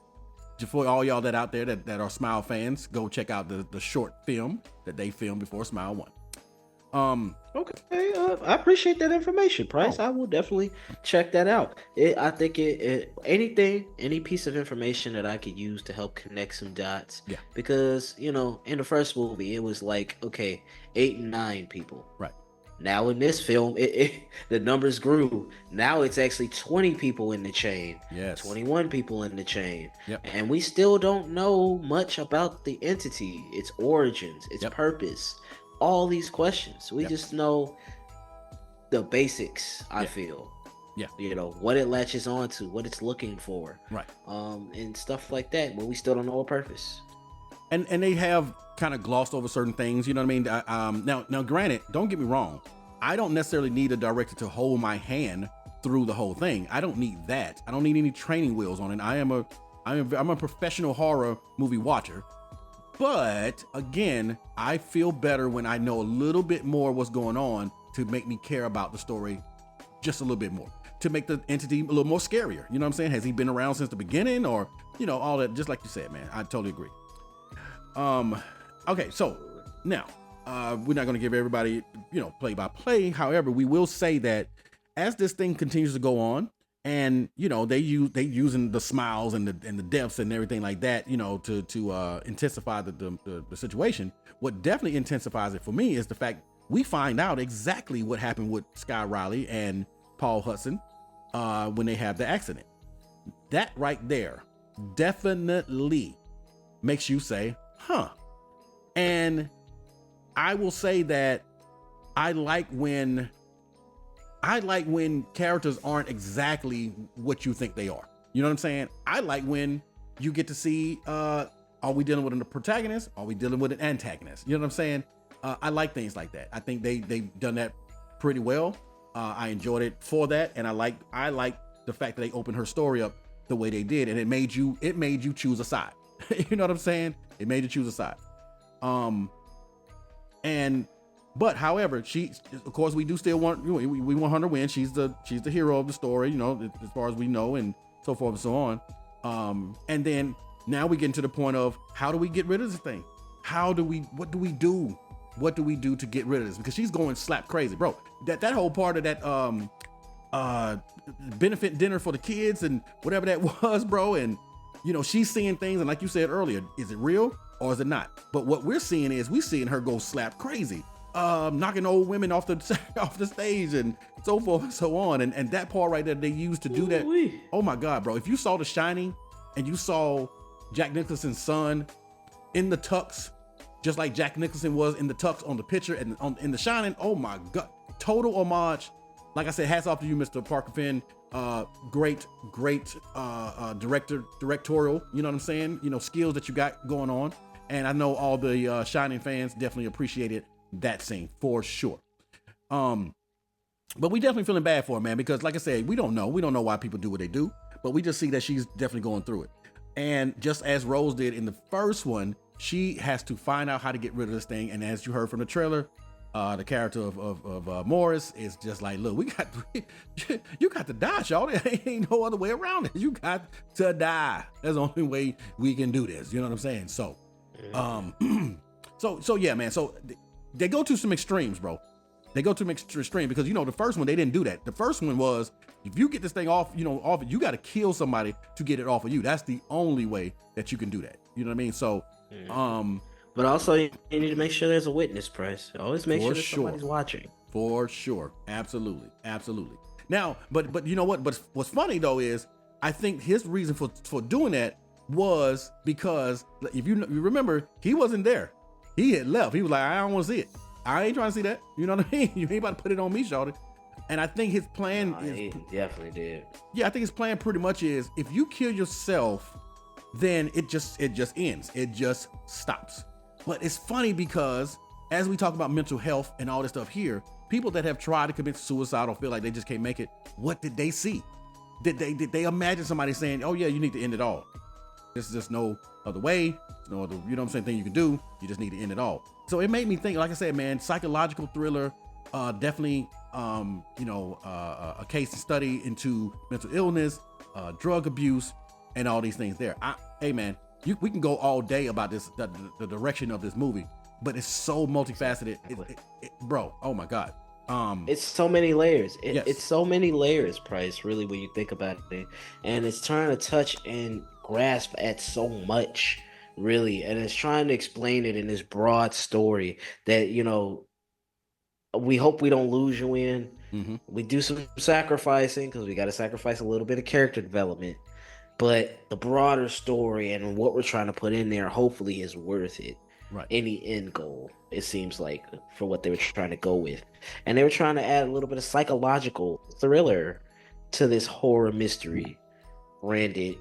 for all y'all that out there that are Smile fans, go check out the short film that they filmed before Smile 1. Okay, I appreciate that information, Price. I will definitely check that out. I think any piece of information that I could use to help connect some dots. Yeah. Because in the first movie, it was like, okay, 8 and 9 people. Right. Now in this film, the numbers grew. Now it's actually 20 people in the chain. Yes. 21 people in the chain. Yep. And we still don't know much about the entity, its origins, its purpose, all these questions. We just know the basics, I feel. Yeah. What it latches onto, what it's looking for. Right. And stuff like that, but we still don't know a purpose. And they have kind of glossed over certain things, you know what I mean? Now, granted, don't get me wrong. I don't necessarily need a director to hold my hand through the whole thing. I don't need that. I don't need any training wheels on it. I'm a professional horror movie watcher. But again, I feel better when I know a little bit more what's going on to make me care about the story just a little bit more, to make the entity a little more scarier. You know what I'm saying? Has he been around since the beginning, or all that? Just like you said, man, I totally agree. Okay, so now we're not going to give everybody play by play. However, we will say that as this thing continues to go on, and they using the smiles and the deaths and everything like that, to intensify the situation. What definitely intensifies it for me is the fact we find out exactly what happened with Sky Riley and Paul Hudson when they have the accident. That right there definitely makes you say, and I will say that I like when characters aren't exactly what you think they are. You know what I'm saying? I like when you get to see, are we dealing with a protagonist? Are we dealing with an antagonist? You know what I'm saying? I like things like that. I think they've done that pretty well. I enjoyed it for that. And I like the fact that they opened her story up the way they did. And it made you choose a side. You know what I'm saying? It made you choose a side. But however, of course, we do still want, we want her to win. She's the hero of the story, as far as we know, and so forth and so on. And then now we get into the point of, how do we get rid of this thing? What do we do? What do we do to get rid of this? Because she's going slap crazy, bro. That whole part of that benefit dinner for the kids and whatever that was, bro. And she's seeing things, and like you said earlier, is it real or is it not? But what we're seeing is her go slap crazy, knocking old women off the stage and so forth and so on. And that part right there they used to do that. Oh my God, bro. If you saw The Shining and you saw Jack Nicholson's son in the tux, just like Jack Nicholson was in the tux on the picture and in The Shining, oh my God, total homage. Like I said, hats off to you, Mr. Parker Finn. Great directorial, you know what I'm saying? Skills that you got going on. And I know all the Shining fans definitely appreciated that scene for sure. But we definitely feeling bad for her, man, because like I said, we don't know why people do what they do, but we just see that she's definitely going through it. And just as Rose did in the first one, she has to find out how to get rid of this thing. And as you heard from the trailer, the character of Morris is just like, look, you got to die, shawty. Ain't no other way around it. You got to die. That's the only way we can do this. You know what I'm saying? So, so yeah, man. So they go to some extremes, bro. They go to an extreme because, you know, the first one, they didn't do that. The first one was, if you get this thing off, you know, off, you got to kill somebody to get it off of you. That's the only way that you can do that. You know what I mean? So, but also you need to make sure there's a witness, Price. Always make sure that somebody's watching. For sure. Absolutely. Now, but you know what? But what's funny though is, I think his reason for doing that was because, if you remember, he wasn't there. He had left. He was like, I don't want to see it. I ain't trying to see that. You know what I mean? You ain't about to put it on me, shawty. And I think his plan is... He definitely did. Yeah, I think his plan pretty much is, if you kill yourself, then it just ends. It just stops. But it's funny because, as we talk about mental health and all this stuff here, people that have tried to commit suicide or feel like they just can't make it, what did they see? Did they imagine somebody saying, oh yeah, you need to end it all? There's just no other way. There's no other, you know what I'm saying, thing you can do. You just need to end it all. So it made me think, like I said, man, psychological thriller, definitely, a case study into mental illness, drug abuse, and all these things there. Hey, man, we can go all day about this, the direction of this movie, but it's so multifaceted, bro. Oh my God. It's so many layers. Yes. It's so many layers, Price, really, when you think about it. And it's trying to touch and grasp at so much, really. And it's trying to explain it in this broad story that, you know, we hope we don't lose you in. Mm-hmm. We do some sacrificing because we got to sacrifice a little bit of character development. But the broader story and what we're trying to put in there, hopefully, is worth it. Right. Any end goal, it seems like, for what they were trying to go with. And they were trying to add a little bit of psychological thriller to this horror mystery rated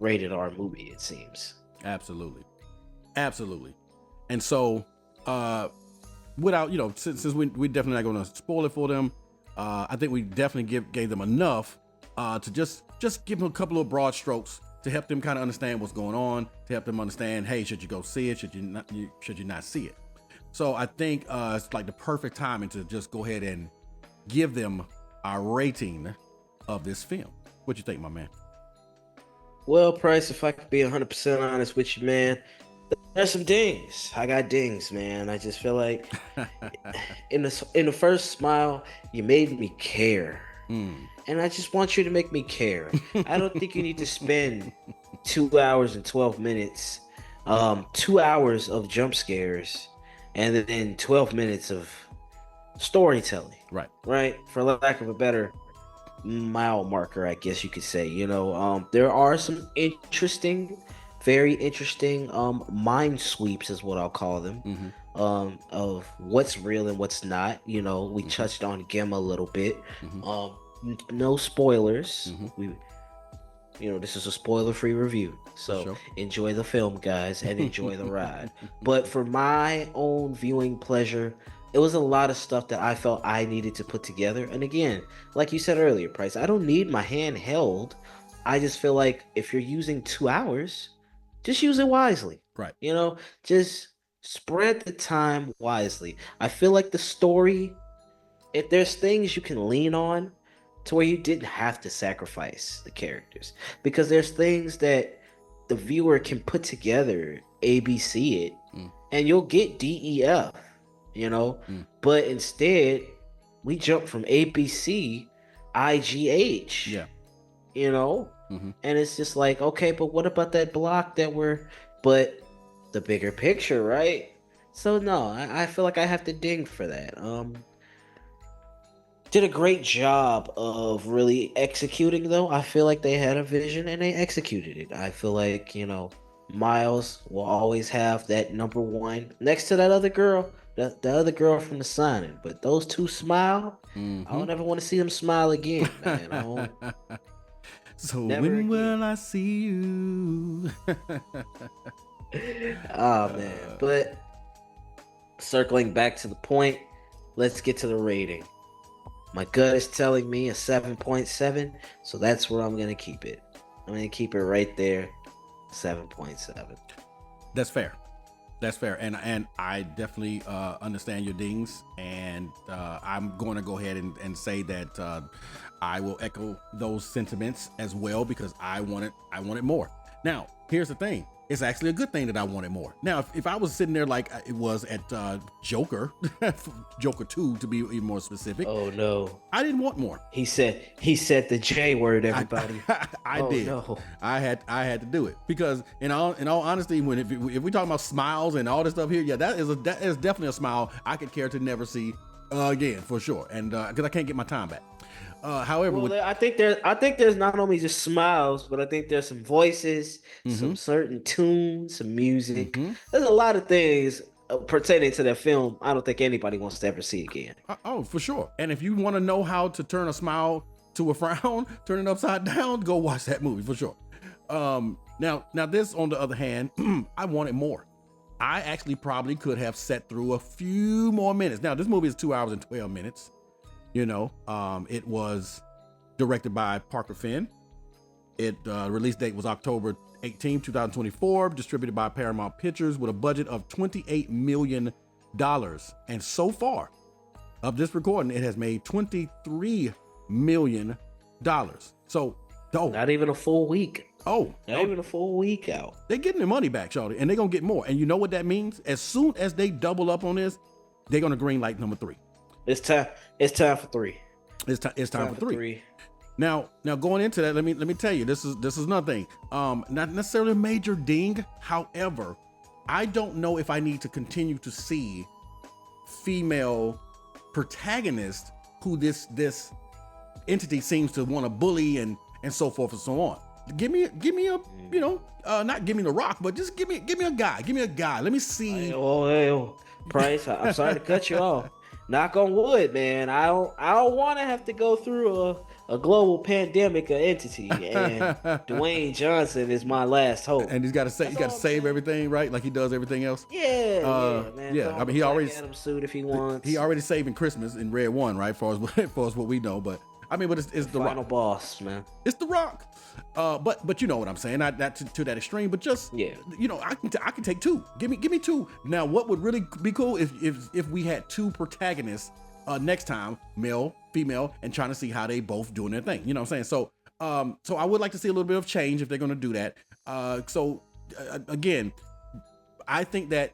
R movie, it seems. Absolutely. And so, without, you know, since we definitely not going to spoil it for them, I think we definitely gave them enough to just give them a couple of broad strokes to help them kind of understand what's going on, to help them understand, hey, should you go see it? Should you not see it? So I think it's like the perfect timing to just go ahead and give them our rating of this film. What you think, my man? Well, Price, if I could be 100% honest with you, man, there's some dings. I got dings, man. I just feel like in the first smile, you made me care. And I just want you to make me care. I don't think you need to spend 2 hours and 12 minutes, 2 hours of jump scares, and then 12 minutes of storytelling. Right? For lack of a better mile marker, I guess you could say. You know, there are some very interesting mind sweeps, is what I'll call them, of what's real and what's not. You know, we touched on Gemma a little bit. No spoilers. This is a spoiler-free review, so enjoy the film, guys, and enjoy the ride. But for my own viewing pleasure, it was a lot of stuff that I felt I needed to put together. And again, like you said earlier, Price, I don't need my hand held. I just feel like if you're using 2 hours, just use it wisely. Right. You know, just spread the time wisely. I feel like the story, if there's things you can lean on to where you didn't have to sacrifice the characters, because there's things that the viewer can put together, ABC it, and you'll get DEF, you know, but instead we jump from ABC, IGH, you know, and it's just like, okay, but what about that block but the bigger picture, right? So no, I feel like I have to ding for that. Did a great job of really executing, though. I feel like they had a vision and they executed it. I feel like, you know, Miles will always have that number one next to that other girl, the other girl from The Signing. But those two smile. I don't ever want to see them smile again, man. So when will I see you? Oh, man. But circling back to the point, let's get to the rating. My gut is telling me a 7.7, so that's where I'm going to keep it. I'm going to keep it right there, 7.7. That's fair. That's fair, and I definitely understand your dings, and I'm going to go ahead and say that I will echo those sentiments as well, because I wanted more. Now, here's the thing. It's actually a good thing that I wanted more. Now, if I was sitting there like it was at Joker, Joker 2 to be even more specific. Oh no, I didn't want more. He said the J word, everybody. I did. No. I had to do it because in all honesty, if we talking about smiles and all this stuff here, yeah, that is definitely a smile I could care to never see again for sure, and because I can't get my time back. However, well, I think there's not only just smiles, but I think there's some voices, some certain tunes, some music. There's a lot of things pertaining to that film. I don't think anybody wants to ever see again. Oh, for sure. And if you want to know how to turn a smile to a frown, turn it upside down, go watch that movie for sure. Now this, on the other hand, I wanted more. I actually probably could have sat through a few more minutes. Now, this movie is 2 hours and 12 minutes. You know, it was directed by Parker Finn. It release date was October 18, 2024, distributed by Paramount Pictures with a budget of $28 million. And so far of this recording, it has made $23 million. So, not even a full week. Not even a full week out. They're getting their money back, Shawty, and they're going to get more. And you know what that means? As soon as they double up on this, they're going to green light number 3. It's time for 3. It's time for 3. Now going into that, let me tell you, this is another thing. Not necessarily a major ding. However, I don't know if I need to continue to see female protagonists who this entity seems to want to bully and so forth and so on. Give me a, not give me the Rock, but just give me a guy. Give me a guy. Let me see. Hey, Price, I'm sorry to cut you off. Knock on wood, man. I don't want to have to go through a global pandemic or entity, and Dwayne Johnson is my last hope. And he's got to save everything, right? Like he does everything else. Yeah, man. Yeah, I mean, he already Adam suit if he wants. He already saving Christmas in Red One, right? For as what we know, but I mean, but it's the final Rock. boss, man. It's the Rock. But you know what I'm saying? Not to that extreme, but just I can take 2. Give me 2. Now, what would really be cool if we had 2 protagonists next time, male, female, and trying to see how they both doing their thing. You know what I'm saying? So I would like to see a little bit of change if they're going to do that. Again, I think that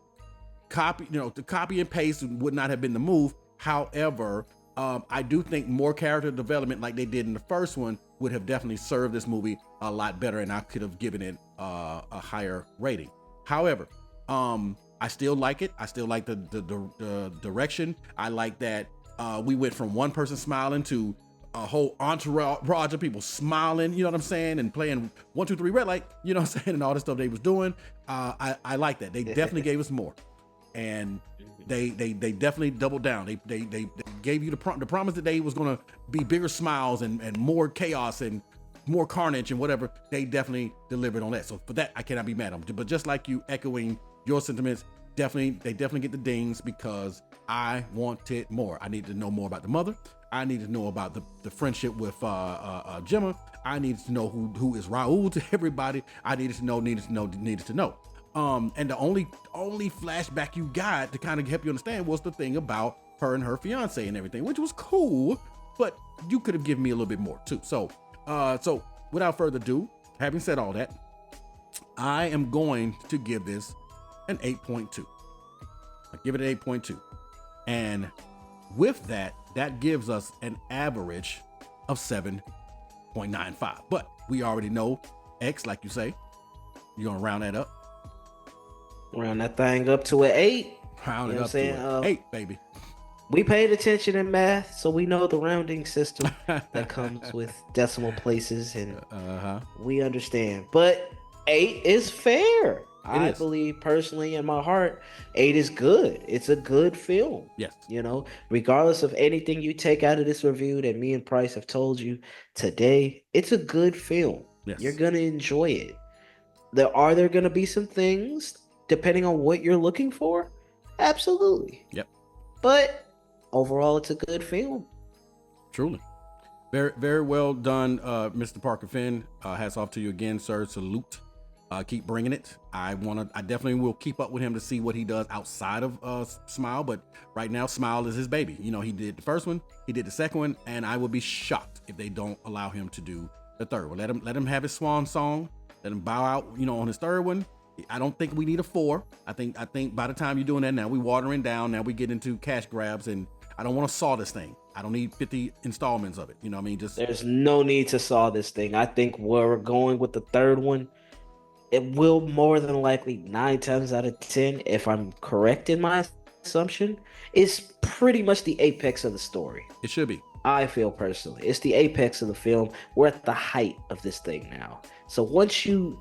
the copy and paste would not have been the move. However, I do think more character development like they did in the first one would have definitely served this movie a lot better, and I could have given it a higher rating. However, I still like it. I still like the direction. I like that we went from one person smiling to a whole entourage of people smiling, you know what I'm saying, and playing 1, 2, 3 red light, you know what I'm saying, and all the stuff they was doing. I like that. They definitely gave us more. And they definitely doubled down. They gave you the promise that they was gonna be bigger smiles and more chaos and more carnage and whatever. They definitely delivered on that. So for that, I cannot be mad at them. But just like you echoing your sentiments, they definitely get the dings because I wanted more. I need to know more about the mother. I need to know about the friendship with Gemma. I needed to know who is Raul to everybody. I needed to know. And the only flashback you got to kind of help you understand was the thing about her and her fiance and everything, which was cool, but you could have given me a little bit more too. So without further ado, having said all that, I am going to give this an 8.2. I give it an 8.2. And with that gives us an average of 7.95. But we already know X, like you say, you're gonna round that up. Round that thing up to an 8. Round it up to an 8, baby. We paid attention in math, so we know the rounding system that comes with decimal places, and we understand. But 8 is fair. I believe personally in my heart, 8 is good. It's a good film. Yes. Regardless of anything you take out of this review that me and Price have told you today, it's a good film. Yes. You're going to enjoy it. Are there going to be some things depending on what you're looking for? Absolutely. Yep. But overall, it's a good film. Truly. Very, very well done, Mr. Parker Finn. Hats off to you again, sir. Salute. Keep bringing it. I definitely will keep up with him to see what he does outside of Smile. But right now, Smile is his baby. You know, he did the first one, he did the second one, and I will be shocked if they don't allow him to do the third one. Let him have his swan song. Let him bow out, you know, on his third one. I don't think we need a 4. I think by the time you're doing that now, we watering down. Now we get into cash grabs, and I don't want to saw this thing. I don't need 50 installments of it. You know what I mean? There's no need to saw this thing. I think where we're going with the third one, it will more than likely 9 times out of 10, if I'm correct in my assumption, is pretty much the apex of the story. It should be. I feel personally, it's the apex of the film. We're at the height of this thing now. So once you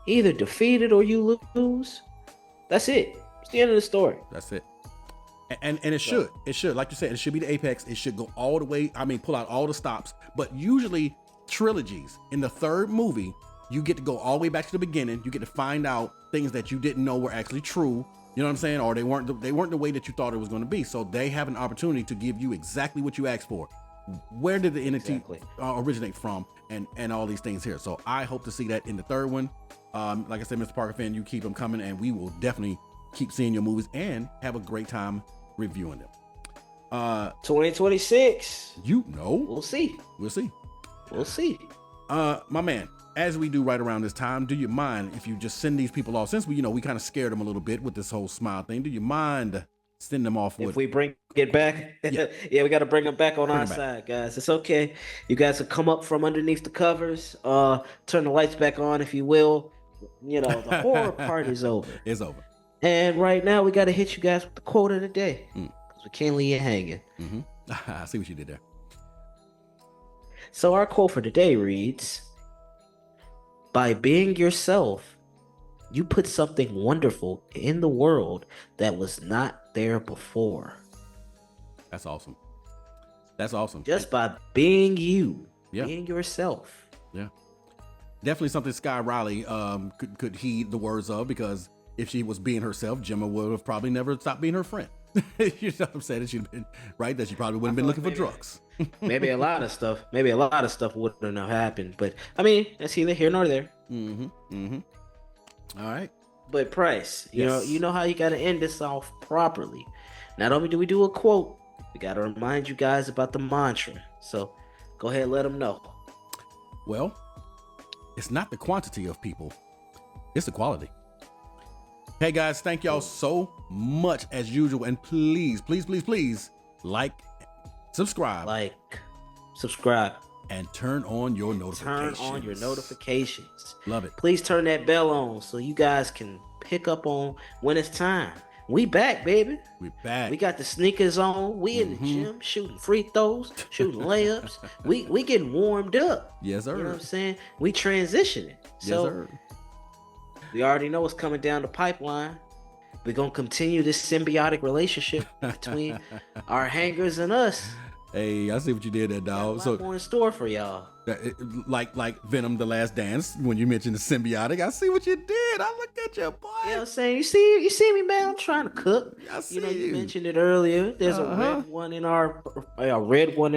either defeat it or you lose, that's it. It's the end of the story. That's it. And it should. It should. Like you said, it should be the apex. It should go all the way. I mean, pull out all the stops. But usually trilogies, in the third movie, you get to go all the way back to the beginning. You get to find out things that you didn't know were actually true. You know what I'm saying? Or they weren't the way that you thought it was going to be. So they have an opportunity to give you exactly what you asked for. Where did the entity originate from? And all these things here. So I hope to see that in the third one. Like I said, Mr. Parker fan, you keep them coming, and we will definitely keep seeing your movies and have a great time reviewing them. 2026. You know. We'll see. We'll see. We'll see. My man, as we do right around this time, do you mind if you just send these people off? Since we kind of scared them a little bit with this whole Smile thing, do you mind sending them off with? If we bring it back, yeah, we got to bring them back on our side, guys. It's okay. You guys will come up from underneath the covers, turn the lights back on, if you will. You know, the horror part is over. It's over. And right now, we got to hit you guys with the quote of the day, because we can't leave you hanging. I see what you did there. So our quote for today reads, "By being yourself, you put something wonderful in the world that was not there before." That's awesome. That's awesome. Just by being you, being yourself. Yeah. Definitely something Sky Riley could heed the words of, because if she was being herself, Gemma would have probably never stopped being her friend. You know what I'm saying? She'd been right, that she probably wouldn't have been looking for drugs. maybe a lot of stuff wouldn't have happened. But I mean, that's neither here nor there. All right. But Price, you know how you gotta end this off properly. Not only do we do a quote, we gotta remind you guys about the mantra. So go ahead and let them know. Well, it's not the quantity of people, it's the quality. Hey guys, thank y'all so much as usual, and please like, subscribe, and turn on your notifications. Love it. Please turn that bell on so you guys can pick up on when it's time. We back, baby. We back. We got the sneakers on. We in the gym shooting free throws, shooting layups. we getting warmed up. Yes, sir. You know what I'm saying? We transitioning. So yes, sir. We already know what's coming down the pipeline. We're going to continue this symbiotic relationship between our hangers and us. Hey, I see what you did there, dog. So more in store for y'all. Like Venom: The Last Dance, when you mentioned the symbiotic, I see what you did. I looked at you, boy. You know what I'm saying? You see me, man. I'm trying to cook. I see you mentioned it earlier. There's a red one in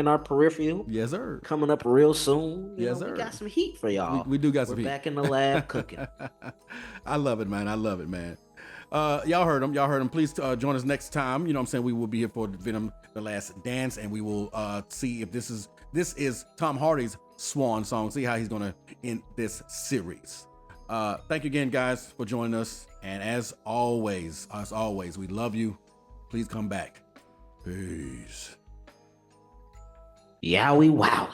our peripheral. Yes, sir. Coming up real soon. Yes, sir. We got some heat for y'all. We do got some heat. We're back in the lab cooking. I love it, man. Y'all heard him. Please join us next time. You know what I'm saying? We will be here for Venom: The Last Dance, and we will see if this is Tom Hardy's swan song. See how he's gonna end this series. Thank you again, guys, for joining us. And as always, we love you. Please come back. Peace. Yowie wowie.